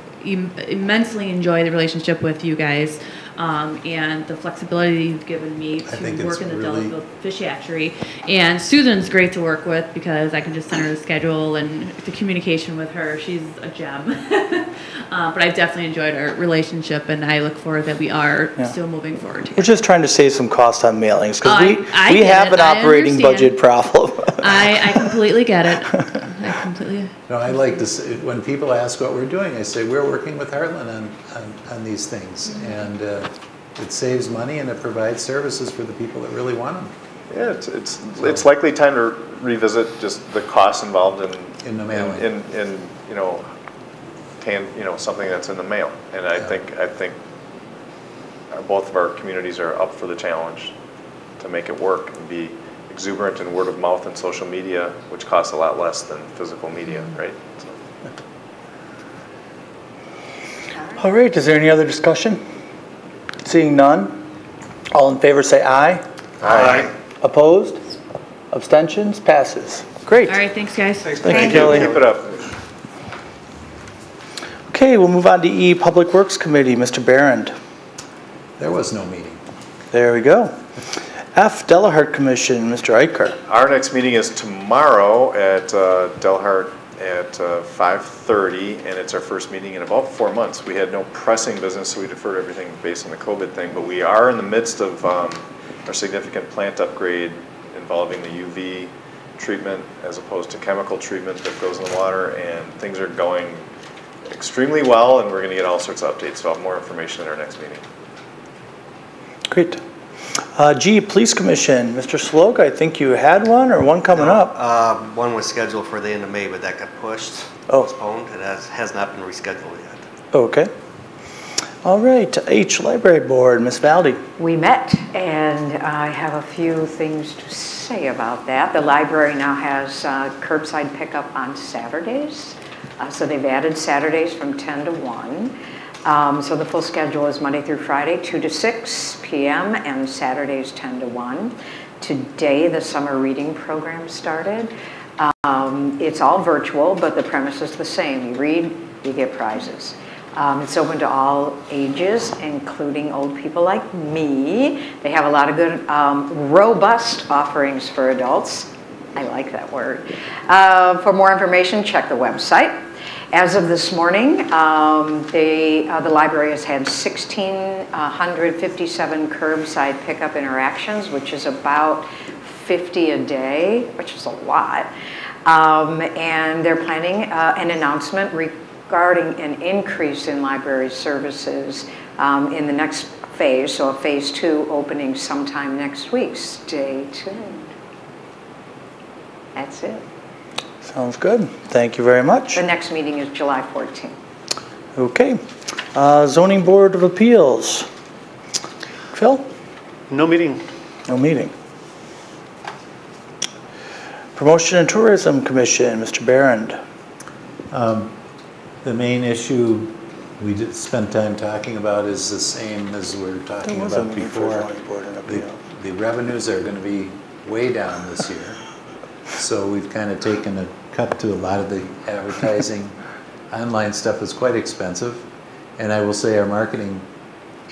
immensely enjoyed the relationship with you guys. And the flexibility you've given me to work in the Delafield fish hatchery. And Susan's great to work with because I can just send her the schedule and the communication with her. She's a gem. But I've definitely enjoyed our relationship, and I look forward that we are still moving forward together. We're just trying to save some cost on mailings because we have an I operating budget problem. I completely get it. I completely. No, I like to say, when people ask what we're doing, I say we're working with Heartland on these things, and it saves money and it provides services for the people that really want them. Yeah, it's likely time to revisit just the costs involved in the mailing, in something that's in the mail, and I think both of our communities are up for the challenge to make it work and be exuberant in word of mouth and social media, which costs a lot less than physical media, right? So. All right, is there any other discussion? Seeing none, all in favor say aye. Aye. Opposed? Abstentions? Passes. Great. All right, thanks, guys. Thank you, Kelly. Keep it up. Okay, we'll move on to E, Public Works Committee, Mr. Barrand. There was no meeting. There we go. F, Delahart Commission, Mr. Eicher. Our next meeting is tomorrow at Delahart at 5:30, and it's our first meeting in about 4 months. We had no pressing business, so we deferred everything based on the COVID thing, but we are in the midst of our significant plant upgrade involving the UV treatment as opposed to chemical treatment that goes in the water, and things are going extremely well, and we're going to get all sorts of updates, so I'll have more information at our next meeting. Great. G, Police Commission, Mr. Slog, I think you had one or one coming up? One was scheduled for the end of May, but that got pushed, postponed. It has not been rescheduled yet. Okay. All right, H, Library Board, Ms. Valdi. We met, and I have a few things to say about that. The library now has curbside pickup on Saturdays. So they've added Saturdays from 10 to 1. So the full schedule is Monday through Friday, 2 to 6 p.m. and Saturdays 10 to 1. Today, the summer reading program started. It's all virtual, but the premise is the same. You read, you get prizes. It's open to all ages, including old people like me. They have a lot of good, robust offerings for adults. I like that word. For more information, check the website. As of this morning, the library has had 1,657 curbside pickup interactions, which is about 50 a day, which is a lot. And they're planning an announcement regarding an increase in library services in the next phase, so a phase 2 opening sometime next week. Stay tuned. That's it. Sounds good. Thank you very much. The next meeting is July 14th. Okay. Zoning Board of Appeals. Phil? No meeting. No meeting. Promotion and Tourism Commission, Mr. Barrand. The main issue we did spend time talking about is the same as we were talking about before. The revenues are going to be way down this year. So we've kind of taken a cut to a lot of the advertising. Online stuff is quite expensive. And I will say our marketing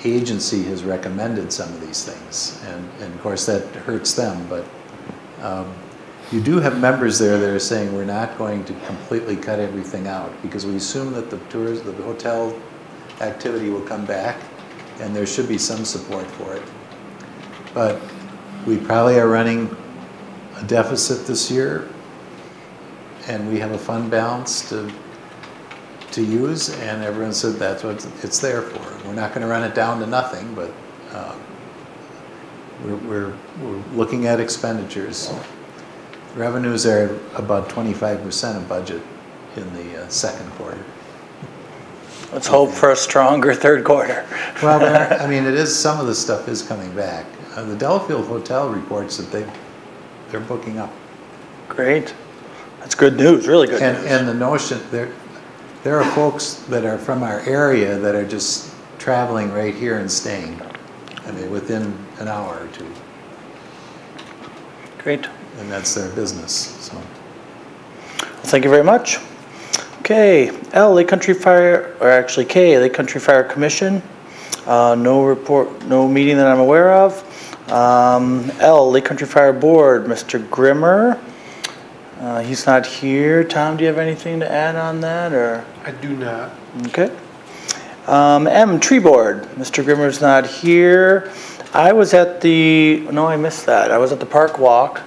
agency has recommended some of these things. And of course that hurts them. But you do have members there that are saying we're not going to completely cut everything out because we assume that the hotel activity will come back and there should be some support for it. But we probably are running a deficit this year, and we have a fund balance to to use, and everyone said that's what it's there for. We're not going to run it down to nothing, but we're looking at expenditures. Revenues are about 25% of budget in the second quarter. Let's hope for a stronger third quarter. Well, I mean, it is, some of the stuff is coming back. The Delafield Hotel reports that they're booking up. Great. That's good news, really good news. And the notion, there are folks that are from our area that are just traveling right here and staying. I mean, within an hour or two. Great. And that's their business, so. Well, thank you very much. Okay, L, Lake Country Fire, or actually K, Lake Country Fire Commission. No report, no meeting that I'm aware of. L, Lake Country Fire Board, Mr. Grimmer. He's not here. Tom, do you have anything to add on that, or? I do not. Okay. M, Tree Board, Mr. Grimmer's not here. I was at the, no, I missed that. I was at the park walk,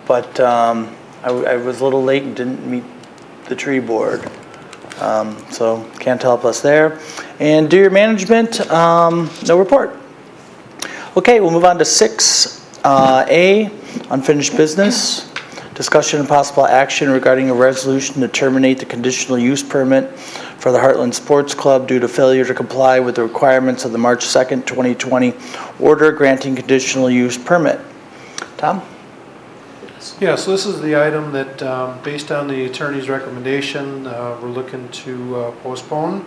but I was a little late and didn't meet the tree board. So can't help us there. And Deer Management, no report. Okay, we'll move on to 6A, Unfinished Business. Discussion and possible action regarding a resolution to terminate the conditional use permit for the Heartland Sports Club due to failure to comply with the requirements of the March 2nd, 2020 order granting conditional use permit. Tom? Yeah, so this is the item that, based on the attorney's recommendation, we're looking to postpone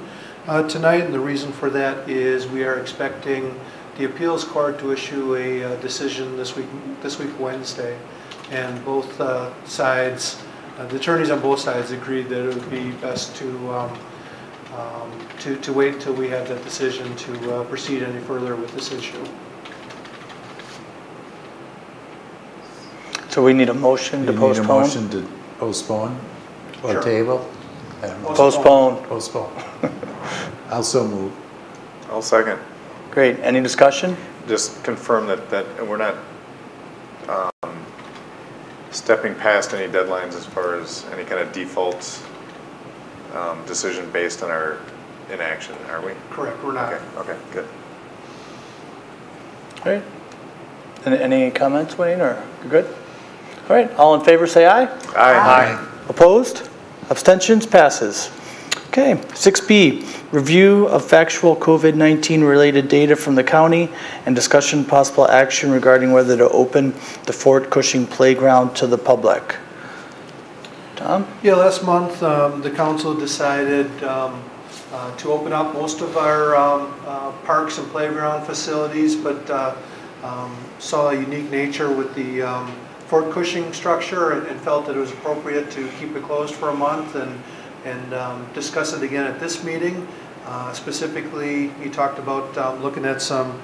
tonight. And the reason for that is we are expecting the appeals court to issue a decision this week Wednesday. And both sides, the attorneys on both sides agreed that it would be best to wait until we have that decision to proceed any further with this issue. So we need a motion to postpone? You need a motion to postpone or Sure. table? I don't know. Postpone. Postpone. I'll so move. I'll second. Great. Any discussion? Just confirm that we're not stepping past any deadlines as far as any kind of default decision based on our inaction, are we? Correct, we're not. Okay, good. All right. Any comments, Wayne, or you're good? All right, all in favor say aye. Aye. Opposed? Abstentions? Passes. Okay, 6B, review of factual COVID-19 related data from the county and discussion possible action regarding whether to open the Fort Cushing playground to the public. Tom? Yeah, last month the council decided to open up most of our parks and playground facilities, but saw a unique nature with the Fort Cushing structure and felt that it was appropriate to keep it closed for a month and discuss it again at this meeting. Specifically, we talked about looking at some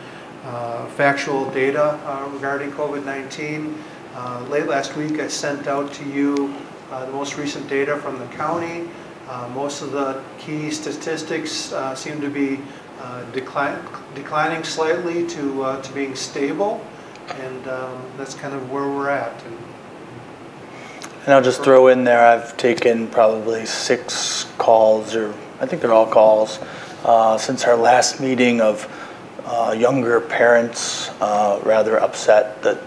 factual data regarding COVID-19. Late last week, I sent out to you the most recent data from the county. Most of the key statistics seem to be declining slightly to being stable, and that's kind of where we're at. And I'll just throw in there, I've taken probably 6 calls, or I think they're all calls, since our last meeting of younger parents rather upset that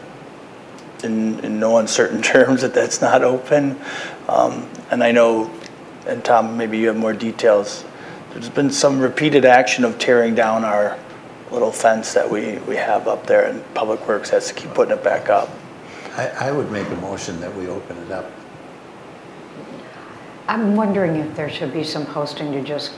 in no uncertain terms that that's not open. And I know, and Tom, maybe you have more details, there's been some repeated action of tearing down our little fence that we have up there, and Public Works has to keep putting it back up. I would make a motion that we open it up. I'm wondering if there should be some posting to just,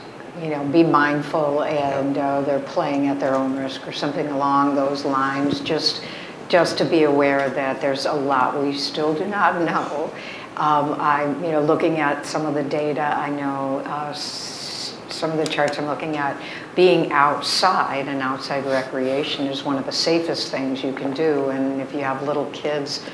be mindful and they're playing at their own risk or something along those lines, just to be aware that there's a lot we still do not know. I'm, looking at some of the data, I know some of the charts I'm looking at, being outside and outside recreation is one of the safest things you can do. And if you have little kids,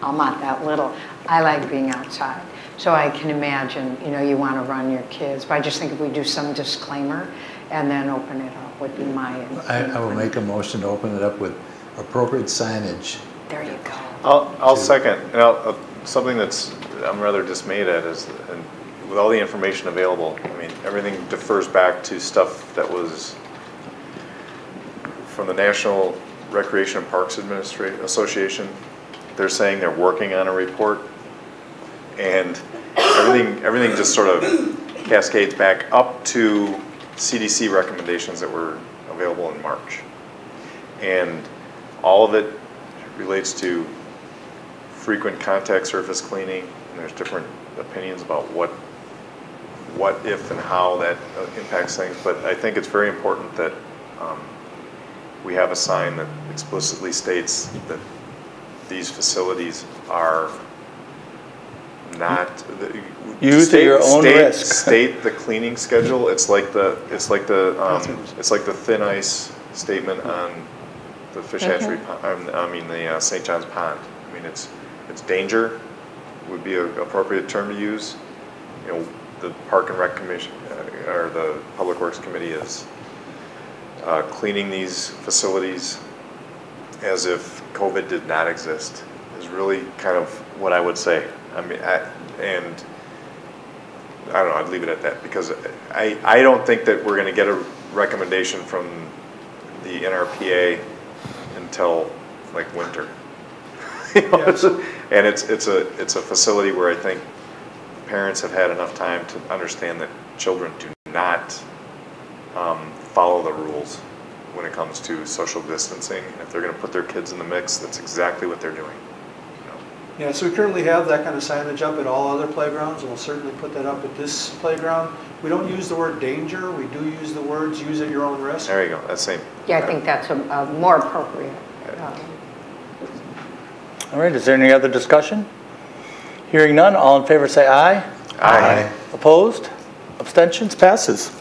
I'm not that little, I like being outside. So I can imagine, you want to run your kids, but I just think if we do some disclaimer and then open it up would be my I will make a motion to open it up with appropriate signage. There you go. I'll second. And something I'm rather dismayed at is, and with all the information available, I mean, everything defers back to stuff that was from the National Recreation and Parks Association. They're saying they're working on a report, and everything just sort of cascades back up to CDC recommendations that were available in March. And all of it relates to frequent contact surface cleaning, and there's different opinions about what, if, and how that impacts things. But I think it's very important that we have a sign that explicitly states that these facilities are not used at your own risk. State the cleaning schedule. It's like the thin ice statement on the fish hatchery. The St. John's Pond. I mean, it's danger would be an appropriate term to use. You know, the Park and Rec Commission or the Public Works Committee is cleaning these facilities as if COVID did not exist is really kind of what I would say. I mean, and I don't know, I'd leave it at that, because I don't think that we're going to get a recommendation from the NRPA until like winter. And it's a facility where I think parents have had enough time to understand that children do not follow the rules when it comes to social distancing. And if they're going to put their kids in the mix, that's exactly what they're doing. Yeah, so we currently have that kind of signage up at all other playgrounds, and we'll certainly put that up at this playground. We don't use the word danger. We do use the words use at your own risk. There you go. That's same. Yeah, I think that's a more appropriate. All right, is there any other discussion? Hearing none, all in favor say aye. Aye. Opposed? Abstentions? Passes.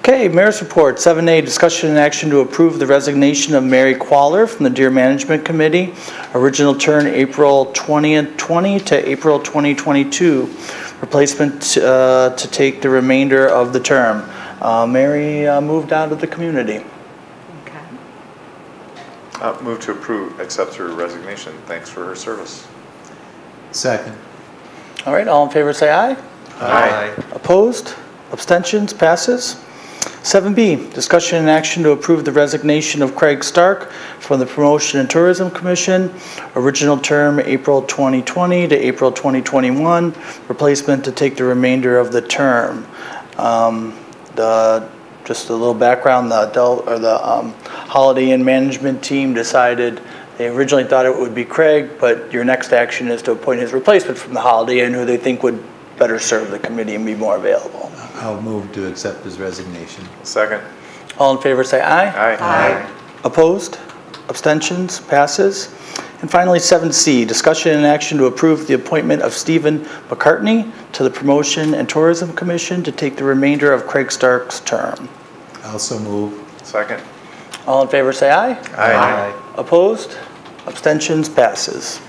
Okay, Mayor's Report, 7A, discussion and action to approve the resignation of Mary Qualler from the Deer Management Committee. Original term April 2020 to April 2022. Replacement to take the remainder of the term. Mary moved out of the community. Okay. Move to approve, accept her resignation. Thanks for her service. Second. All right, all in favor say aye. Aye. Opposed? Abstentions? Passes. 7B, discussion and action to approve the resignation of Craig Stark from the Promotion and Tourism Commission. Original term April 2020 to April 2021. Replacement to take the remainder of the term. Just a little background, the Holiday Inn management team decided they originally thought it would be Craig, but your next action is to appoint his replacement from the Holiday Inn, who they think would better serve the committee and be more available. I'll move to accept his resignation. Second. All in favor say aye. Aye. Aye. Opposed? Abstentions? Passes. And finally, 7C, discussion and action to approve the appointment of Stephen McCartney to the Promotion and Tourism Commission to take the remainder of Craig Stark's term. Also move. Second. All in favor say aye. Aye. Opposed? Abstentions? Passes.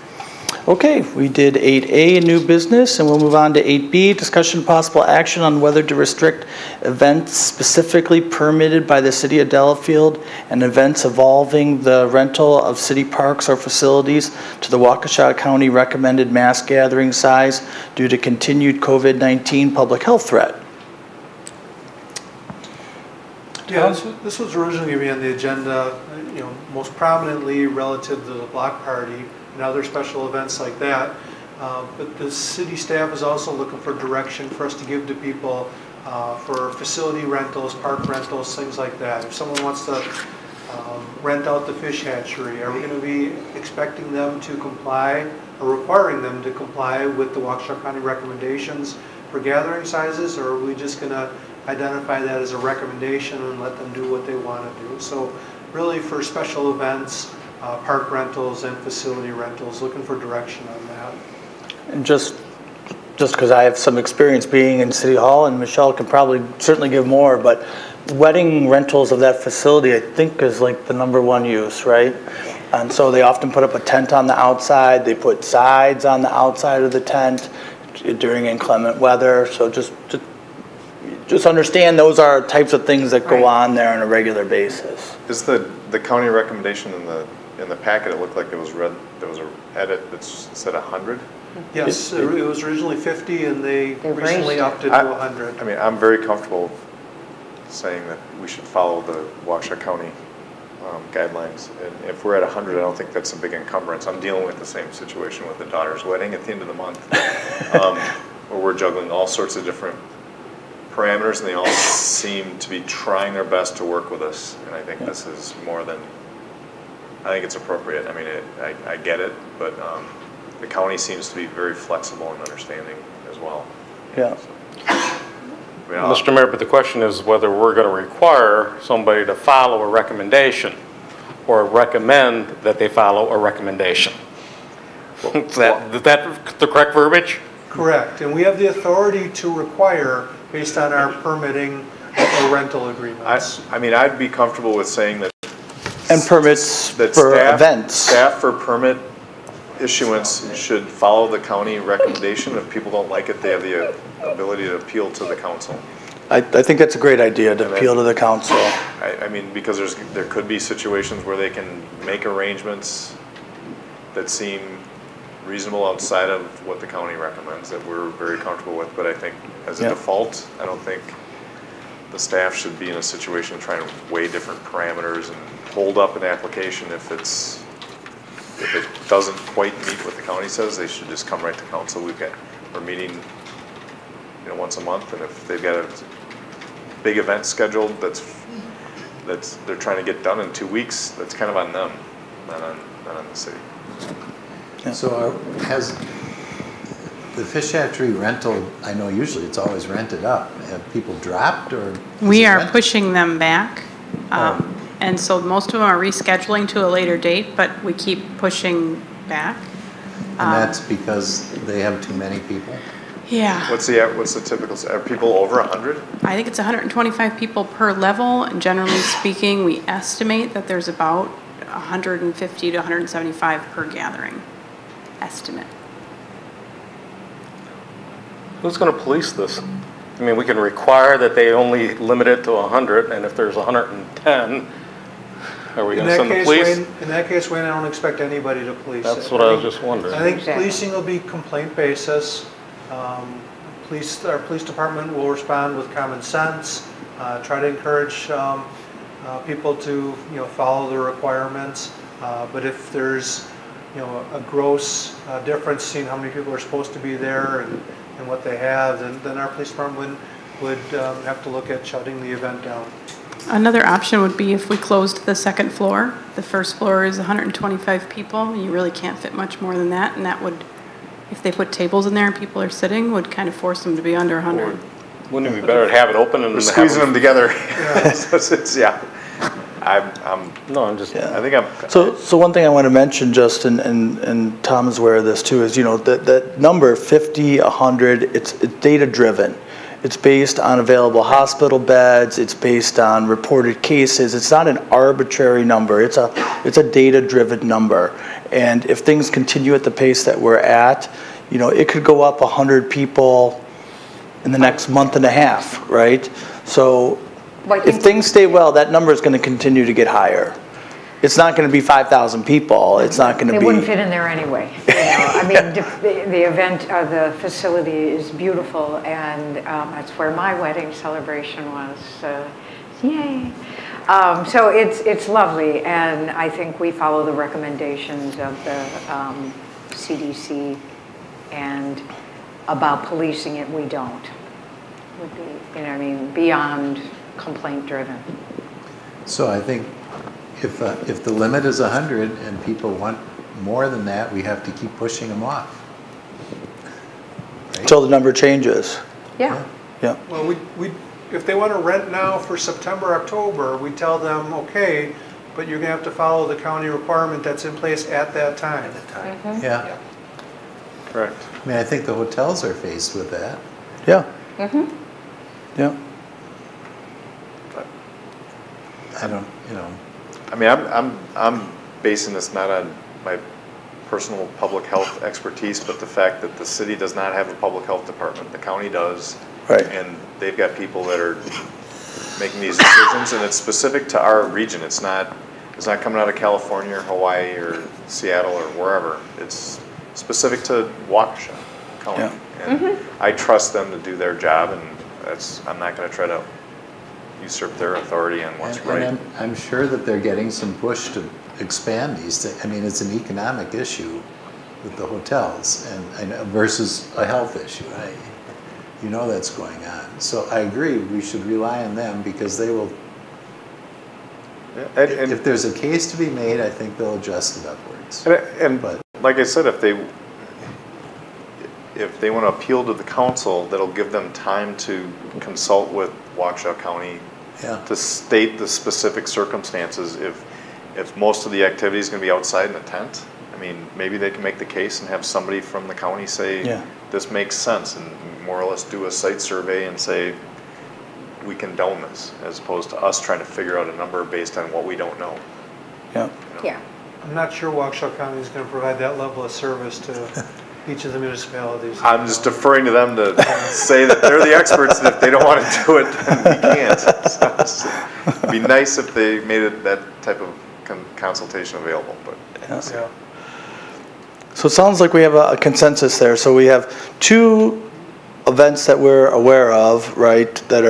Okay, we did 8A, new business, and we'll move on to 8B, discussion and possible action on whether to restrict events specifically permitted by the City of Delafield and events involving the rental of city parks or facilities to the Waukesha County recommended mass gathering size due to continued COVID-19 public health threat. Yeah, this was originally going to be on the agenda, most prominently relative to the block party and other special events like that. But the city staff is also looking for direction for us to give to people for facility rentals, park rentals, things like that. If someone wants to rent out the fish hatchery, are we going to be expecting them to comply or requiring them to comply with the Waukesha County recommendations for gathering sizes, or are we just going to identify that as a recommendation and let them do what they want to do? So really for special events, park rentals and facility rentals, looking for direction on that. And just because I have some experience being in City Hall, and Michelle can probably certainly give more, but wedding rentals of that facility I think is like the #1 use, right? And so they often put up a tent on the outside, they put sides on the outside of the tent during inclement weather, so just understand those are types of things that go on there on a regular basis. Is the county recommendation in the packet? It looked like it was read. There was an edit that said 100. Yes, it was originally 50 and they They raised recently it. upped it to 100. I mean, I'm very comfortable saying that we should follow the Waukesha County guidelines. And if we're at 100, I don't think that's a big encumbrance. I'm dealing with the same situation with the daughter's wedding at the end of the month, where we're juggling all sorts of different parameters, and they all seem to be trying their best to work with us. And I think this is more than, I think it's appropriate. I mean, I get it, but the county seems to be very flexible and understanding as well. Yeah. Mr. Mayor, but the question is whether we're going to require somebody to follow a recommendation or recommend that they follow a recommendation. Is that the correct verbiage? Correct, and we have the authority to require based on our permitting or rental agreements. I mean, I'd be comfortable with saying that. And permits that for staff, events. Staff for permit issuance should follow the county recommendation. If people don't like it, they have the ability to appeal to the council. I think that's a great idea, to appeal to the council. I mean, because there could be situations where they can make arrangements that seem reasonable outside of what the county recommends that we're very comfortable with. But I think as a default, I don't think the staff should be in a situation trying to weigh different parameters and hold up an application if it doesn't quite meet what the county says. They should just come right to council. We're meeting, once a month, and if they've got a big event scheduled that's they're trying to get done in 2 weeks, that's kind of on them, not on the city. Yeah. So has the fish hatchery rental, I know usually it's always rented up, have people dropped or? We are pushing them back. And so most of them are rescheduling to a later date, but we keep pushing back. And that's because they have too many people? Yeah. What's the typical, are people over 100? I think it's 125 people per level, and generally speaking, we estimate that there's about 150 to 175 per gathering. Estimate. Who's going to police this? I mean, we can require that they only limit it to 100, and if there's 110, are we going to send the police? In that case, Wayne, I don't expect anybody to police it. That's what I was just wondering. I think policing will be complaint basis. Our police department will respond with common sense, try to encourage people to follow the requirements. But if there's a gross difference seeing how many people are supposed to be there and what they have, then our police department would have to look at shutting the event down. Another option would be if we closed the second floor. The first floor is 125 people. You really can't fit much more than that, and that would, if they put tables in there and people are sitting, would kind of force them to be under 100. Wouldn't it be better to have it open and We're squeezing them together? Yeah. I think I'm. So one thing I want to mention, Justin, and Tom is aware of this too, is that number 50, 100, it's data driven. It's based on available hospital beds. It's based on reported cases. It's not an arbitrary number. It's a data-driven number. And if things continue at the pace that we're at, it could go up 100 people in the next month and a half, right? So if things stay well, that number is going to continue to get higher. It's not going to be 5,000 people. It's not going to be. They wouldn't fit in there anyway. I mean, the event, the facility is beautiful, and that's where my wedding celebration was. Yay! So it's lovely, and I think we follow the recommendations of the CDC, and about policing it, we don't. Would be, beyond complaint driven. So I think if the limit is 100 and people want more than that, we have to keep pushing them off. Right? Until the number changes. Yeah. Yeah. Well, if they want to rent now for September, October, we tell them, okay, but you're going to have to follow the county requirement that's in place at that time. Mm-hmm. Yeah. Correct. I mean, I think the hotels are faced with that. Yeah. Mm-hmm. Yeah. I don't, I mean, I'm basing this not on my personal public health expertise, but the fact that the city does not have a public health department. The county does. Right. And they've got people that are making these decisions, and it's specific to our region. It's not coming out of California or Hawaii or Seattle or wherever. It's specific to Waukesha County. Yeah. And I trust them to do their job, and I'm not going to try to usurp their authority on what's right. And I'm sure that they're getting some push to expand these things. I mean, it's an economic issue with the hotels and versus a health issue. You know that's going on. So I agree, we should rely on them because they will, and if there's a case to be made, I think they'll adjust it upwards. But like I said, if they want to appeal to the council, that'll give them time to consult with Waukesha County to state the specific circumstances. If most of the activity is going to be outside in a tent, I mean, maybe they can make the case and have somebody from the county say, this makes sense, and more or less do a site survey and say, we condone this, as opposed to us trying to figure out a number based on what we don't know. Yeah. You know? Yeah. I'm not sure Waukesha County is going to provide that level of service to each of the municipalities. I'm just deferring to them to say that they're the experts, and if they don't want to do it, then we can't. So it'd be nice if they made that type of consultation available, but. Yeah. So it sounds like we have a consensus there. So we have 2 events that we're aware of, right, that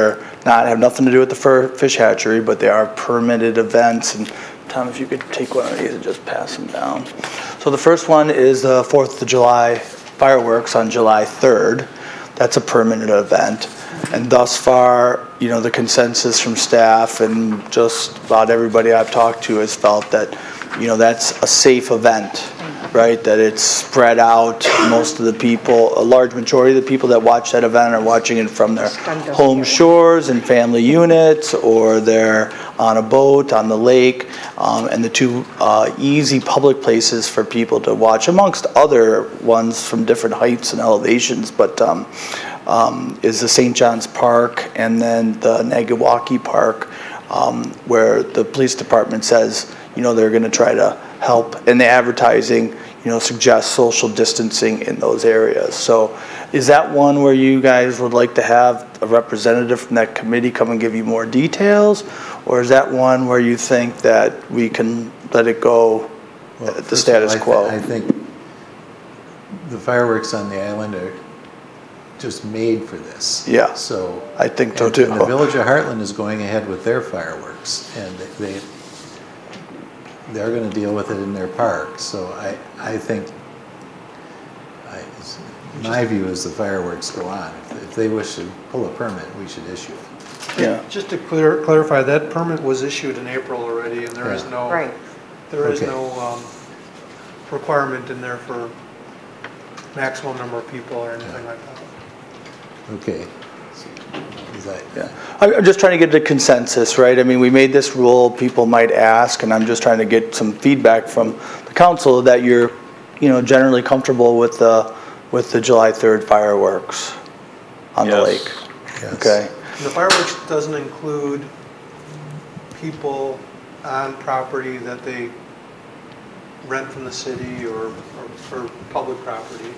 have nothing to do with the fish hatchery, but they are permitted events. And Tom, if you could take one of these and just pass them down. So the first one is the 4th of July fireworks on July 3rd. That's a permanent event. And thus far, you know, the consensus from staff and just about everybody I've talked to has felt that, you know, that's a safe event, right? That it's spread out. Most of the people, a large majority of the people that watch that event are watching it from their home shores and family units, or they're on a boat on the lake, and the 2 easy public places for people to watch, amongst other ones from different heights and elevations, but is the St. John's Park and then the Nagiwaki Park, where the police department says, you know, they're going to try to help, and the advertising, you know, suggests social distancing in those areas. So is that one where you guys would like to have a representative from that committee come and give you more details? Or is that one where you think that we can let it go at the status quo? I think the fireworks on the island are just made for this. Yeah, so I think so too. And the Village of Heartland is going ahead with their fireworks, and they're going to deal with it in their park. So I think, my view is the fireworks go on. If they wish to pull a permit, we should issue it. Yeah. Just to clarify, that permit was issued in April already, and there is no requirement in there for maximum number of people or anything like that. Okay. I'm just trying to get a consensus, right? I mean, we made this rule, people might ask, and I'm just trying to get some feedback from the council that you're, you know, generally comfortable with the July 3rd fireworks on the lake. Yes. Okay. And the fireworks doesn't include people on property that they rent from the city or for public property.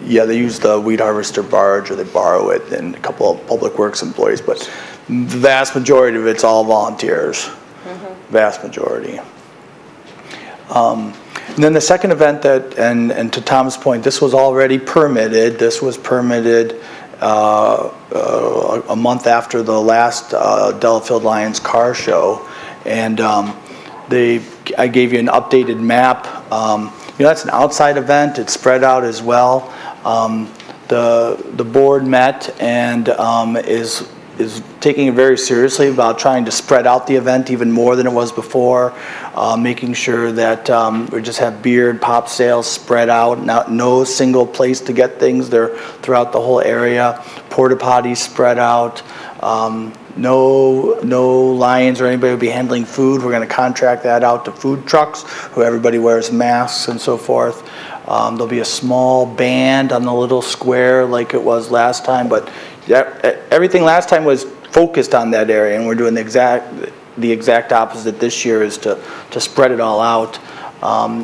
Yeah, they use the weed harvester barge, or they borrow it, and a couple of public works employees, but the vast majority of it's all volunteers. Vast majority. And then the second event that, and to Tom's point, this was already permitted. This was permitted a month after the last Delafield Lions car show, and I gave you an updated map. You know, that's an outside event. It's spread out as well. The board met and is taking it very seriously about trying to spread out the event even more than it was before, making sure that we just have beer and pop sales spread out, no single place to get things. They're throughout the whole area. Porta potties spread out. No Lions or anybody will be handling food. We're going to contract that out to food trucks, who everybody wears masks and so forth. There'll be a small band on the little square like it was last time, but everything last time was focused on that area, and we're doing the exact opposite this year, is to spread it all out.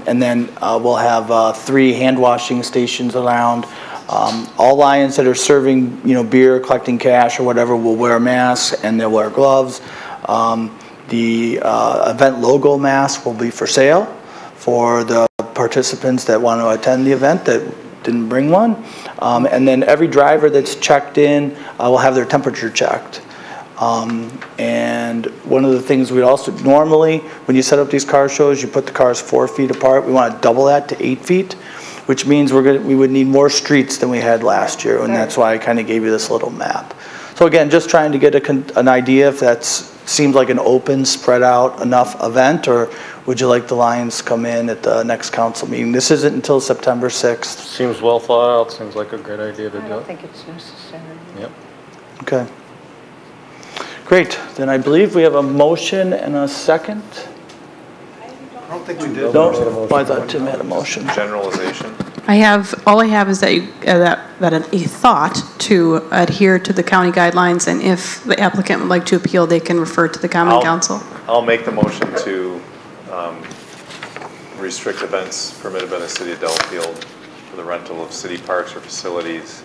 And then we'll have 3 hand washing stations around. All Lions that are serving, you know, beer, collecting cash or whatever, will wear masks and they'll wear gloves. The event logo mask will be for sale for the participants that want to attend the event that didn't bring one. And then every driver that's checked in will have their temperature checked. And one of the things we also, normally, when you set up these car shows, you put the cars 4 feet apart. We want to double that to 8 feet, which means we would need more streets than we had last year, and that's why I kind of gave you this little map. So again, just trying to get an idea if that seems like an open, spread out enough event, or would you like the lines come in at the next council meeting? This isn't until September 6th. Seems well thought out, seems like a great idea to do. I don't think it's necessary. Yep. Okay. Great, then I believe we have a motion and a second. I don't think we did. No, I thought Tim had a motion. Generalization. All I have is that a thought to adhere to the county guidelines, and if the applicant would like to appeal, they can refer to the common council. I'll make the motion to restrict events permitted by the city of Delafield for the rental of city parks or facilities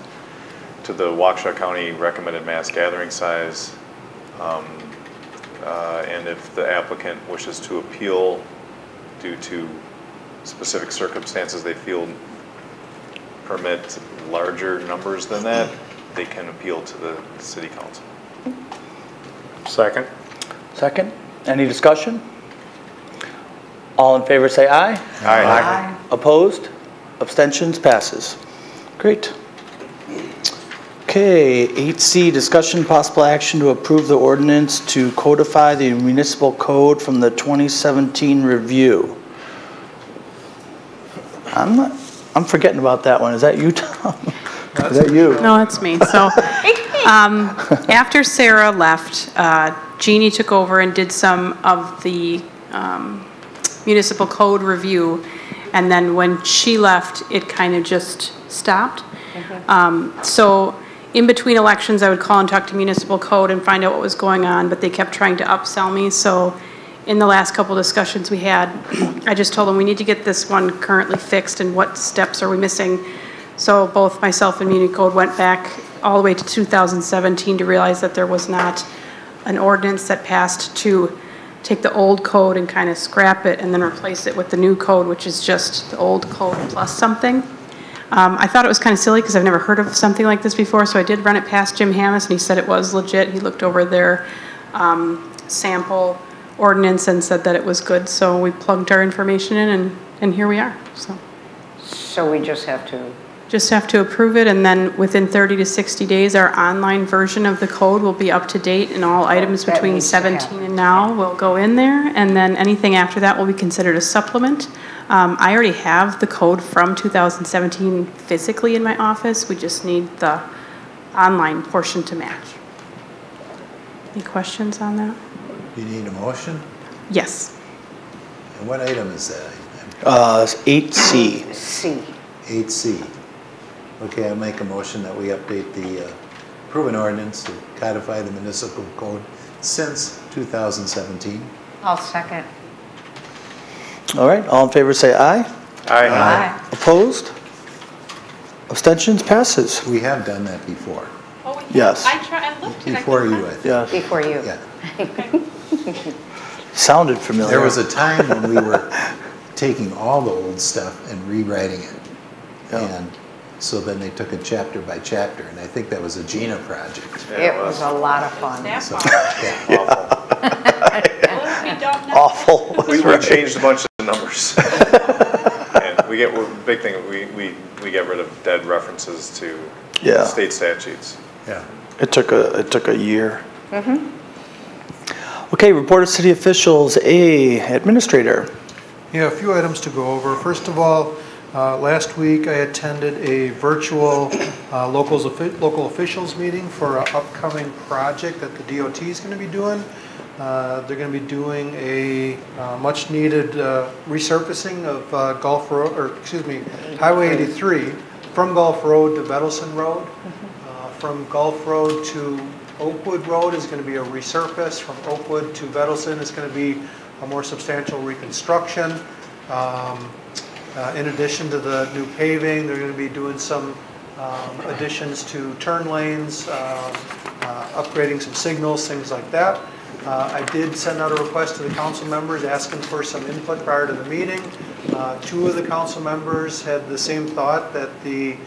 to the Waukesha County recommended mass gathering size. And if the applicant wishes to appeal due to specific circumstances they feel permit larger numbers than that, they can appeal to the city council. Second. Second, any discussion? All in favor say aye. Aye. Aye. Opposed? Abstentions? Passes. Great. Okay, 8C, discussion possible action to approve the ordinance to codify the municipal code from the 2017 review. I'm forgetting about that one. Is that you, Tom? Is that you? No, it's me. So after Sarah left, Jeannie took over and did some of the municipal code review. And then when she left, it kind of just stopped. So in between elections, I would call and talk to municipal code and find out what was going on, but they kept trying to upsell me. So in the last couple discussions we had, I just told them we need to get this one currently fixed and what steps are we missing. So both myself and Muni Code went back all the way to 2017 to realize that there was not an ordinance that passed to take the old code and kind of scrap it and then replace it with the new code, which is just the old code plus something. I thought it was kind of silly because I've never heard of something like this before, so I did run it past Jim Hammis, and he said it was legit. He looked over their sample ordinance and said that it was good, so we plugged our information in, and here we are. So we just have to... Just have to approve it, and then within 30 to 60 days, our online version of the code will be up to date, and all items between 17 and now will go in there, and then anything after that will be considered a supplement. I already have the code from 2017 physically in my office. We just need the online portion to match. Any questions on that? You need a motion? Yes. And what item is that? 8C. C. 8C. Okay, I'll make a motion that we update the proven ordinance to codify the municipal code since 2017. I'll second. All right, all in favor say aye. Aye. Opposed? Abstentions? Passes. We have done that before. Oh, we Yes. I looked and Before you, I think. Yes. Before you. Yeah. Sounded familiar. There was a time when we were taking all the old stuff and rewriting it. Yeah. And so then they took it chapter by chapter, and I think that was a Gina project. It was a lot of fun. So, yeah. Awful. We changed a bunch of numbers. And we get, big thing, we get rid of dead references to state statutes. Yeah. It took a year. Okay, report of city officials. Administrator. Yeah, a few items to go over. First of all, last week I attended a virtual local officials meeting for an upcoming project that the DOT is going to be doing. They're going to be doing a much needed resurfacing of Highway 83 from Gulf Road to Vedelson Road. From Gulf Road to Oakwood Road is going to be a resurface. From Oakwood to Vedelson is going to be a more substantial reconstruction. In addition to the new paving, they're going to be doing some additions to turn lanes, upgrading some signals, things like that. I did send out a request to the council members asking for some input prior to the meeting. Two of the council members had the same thought, that the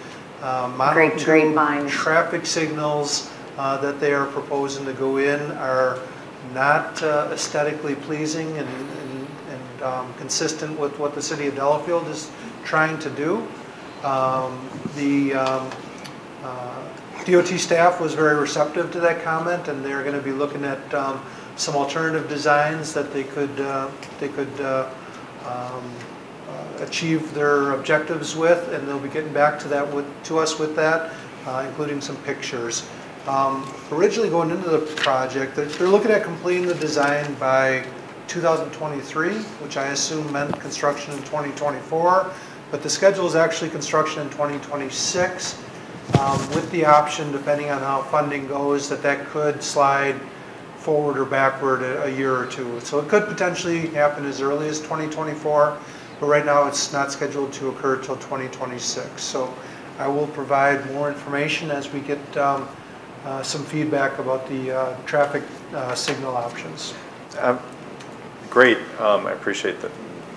monotone traffic signals that they are proposing to go in are not aesthetically pleasing and consistent with what the city of Delafield is trying to do. DOT staff was very receptive to that comment, and they're going to be looking at some alternative designs that they could achieve their objectives with, and they'll be getting back to us with that, including some pictures. Originally going into the project, they're looking at completing the design by 2023, which I assume meant construction in 2024, but the schedule is actually construction in 2026, with the option, depending on how funding goes, that could slide forward or backward a year or two. So it could potentially happen as early as 2024, but right now it's not scheduled to occur till 2026. So I will provide more information as we get some feedback about the traffic signal options. Great, I appreciate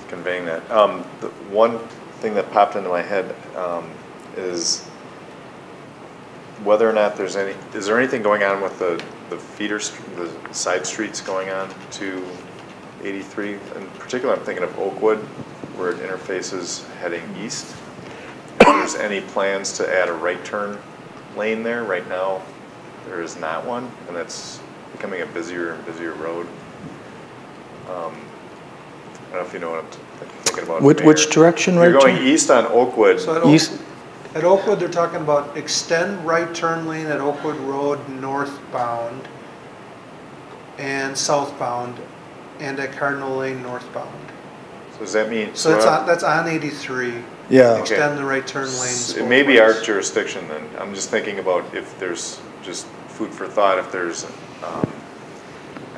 conveying that. The one thing that popped into my head is whether or not is there anything going on with the the side streets going on to 83? In particular, I'm thinking of Oakwood, where it interfaces heading east. If there's any plans to add a right turn lane there? Right now, there is not one, and that's becoming a busier and busier road. I don't know if you know what I'm thinking about. Which direction, right? You're going east on Oakwood. So at Oakwood, they're talking about extend right turn lane at Oakwood Road northbound and southbound, and at Cardinal Lane northbound. So does that mean? So that's on 83. Yeah. Extend the right turn lanes. It may be our jurisdiction then. I'm just thinking about if there's just food for thought, if there's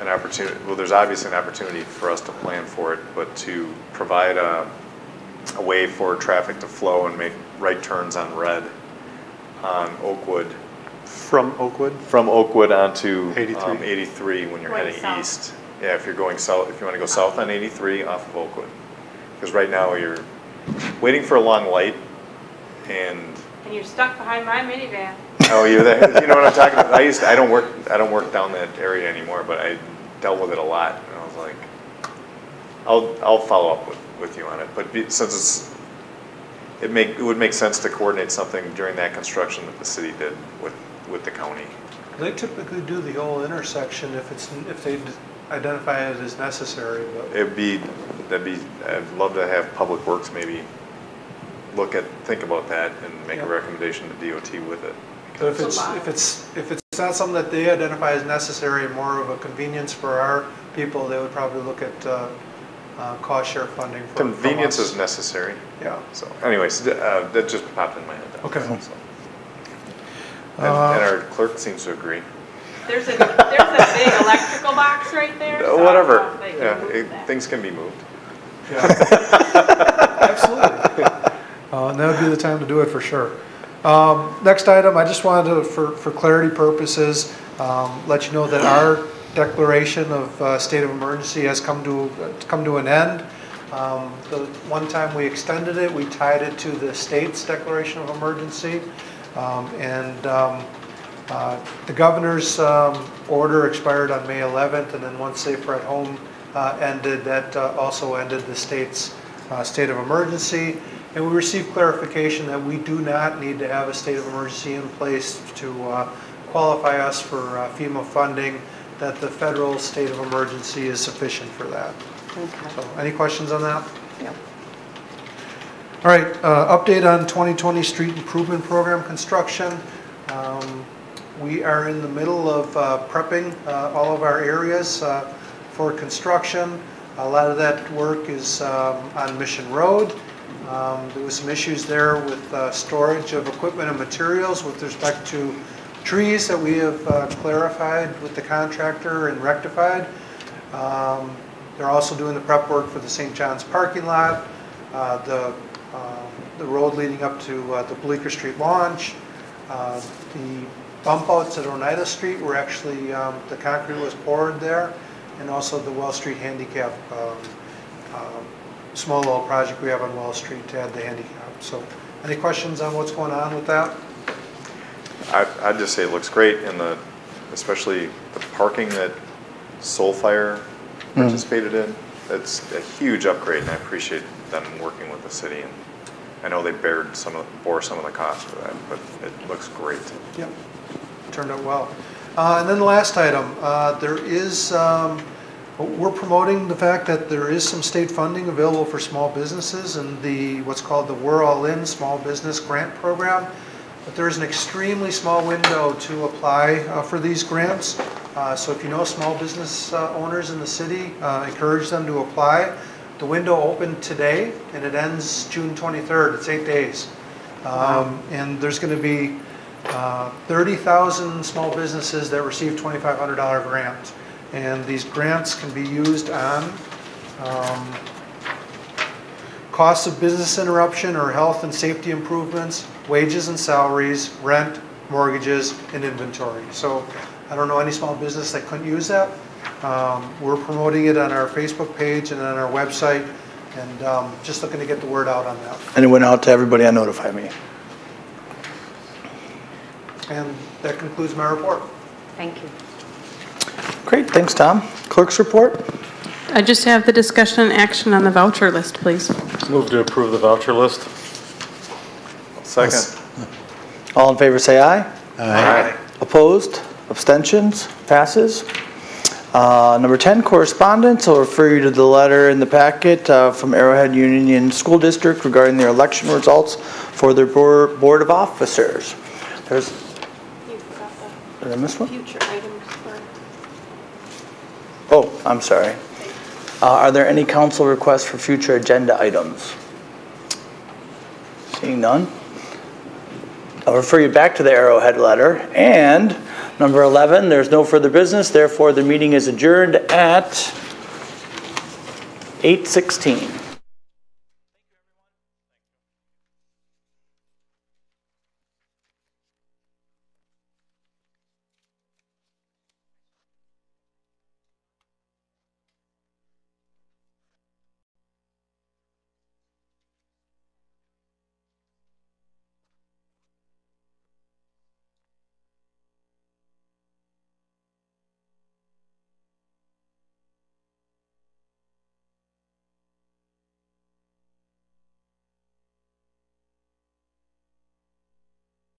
an opportunity. Well, there's obviously an opportunity for us to plan for it, but to provide a way for traffic to flow and make right turns on red on Oakwood. From Oakwood? From Oakwood onto 83, 83 when you're heading south. east. Yeah, if you're going south, if you want to go south on 83 off of Oakwood. Because right now you're waiting for a long light and you're stuck behind my minivan. Oh, you're there. You know what I'm talking about? I don't work down that area anymore, but I dealt with it a lot, and I was like, I'll follow up with you on it. But since it would make sense to coordinate something during that construction that the city did with the county. They typically do the whole intersection if they identify it as necessary. But I'd love to have Public Works maybe think about that and make a recommendation to DOT with it. But if it's not something that they identify as necessary, more of a convenience for our people, they would probably look at cost share funding. Convenience is necessary. Yeah. So, anyways, that just popped in my head. Okay. So. And our clerk seems to agree. There's a big electrical box right there. So whatever. Things can be moved. Yeah. Absolutely. And that would be the time to do it for sure. Next item, I just wanted to, for clarity purposes, let you know that our declaration of state of emergency has come to an end. The one time we extended it, we tied it to the state's declaration of emergency, the governor's order expired on May 11th, and then once Safer at Home ended, that also ended the state's state of emergency. And we received clarification that we do not need to have a state of emergency in place to qualify us for FEMA funding, that the federal state of emergency is sufficient for that. Okay. So, any questions on that? No. All right, update on 2020 Street Improvement Program construction. We are in the middle of prepping all of our areas for construction. A lot of that work is on Mission Road. There was some issues there with storage of equipment and materials with respect to trees that we have clarified with the contractor and rectified. They're also doing the prep work for the St. John's parking lot, the road leading up to the Bleecker Street launch, the bump outs at Oneida Street were actually, the concrete was poured there. and also the Wall Street handicap, small little project we have on Wall Street to add the handicap. So any questions on what's going on with that? I'd just say it looks great, and especially the parking that Soulfire participated in. It's a huge upgrade, and I appreciate them working with the city. And I know they bore some of the cost for that, but it looks great. Yep, turned out well. And then the last item, we're promoting the fact that there is some state funding available for small businesses and what's called the We're All In Small Business Grant Program. But there is an extremely small window to apply for these grants. So if you know small business owners in the city, encourage them to apply. The window opened today and it ends June 23rd. It's 8 days. And there's going to be 30,000 small businesses that receive $2,500 grants. And these grants can be used on costs of business interruption or health and safety improvements, wages and salaries, rent, mortgages, and inventory. So I don't know any small business that couldn't use that. We're promoting it on our Facebook page and on our website, and just looking to get the word out on that. And it went out to everybody on Notify Me. And that concludes my report. Thank you. Great, thanks, Tom. Clerk's report? I just have the discussion and action on the voucher list, please. Move to approve the voucher list. Second. All in favor say aye. Aye. Opposed? Abstentions? Passes. Number 10, correspondence. I'll refer you to the letter in the packet from Arrowhead Union School District regarding their election results for their Board of Officers. Did I miss one? Future items. Oh, I'm sorry. Are there any council requests for future agenda items? Seeing none. I'll refer you back to the Arrowhead letter. And number 11, there's no further business. Therefore, the meeting is adjourned at 8:16.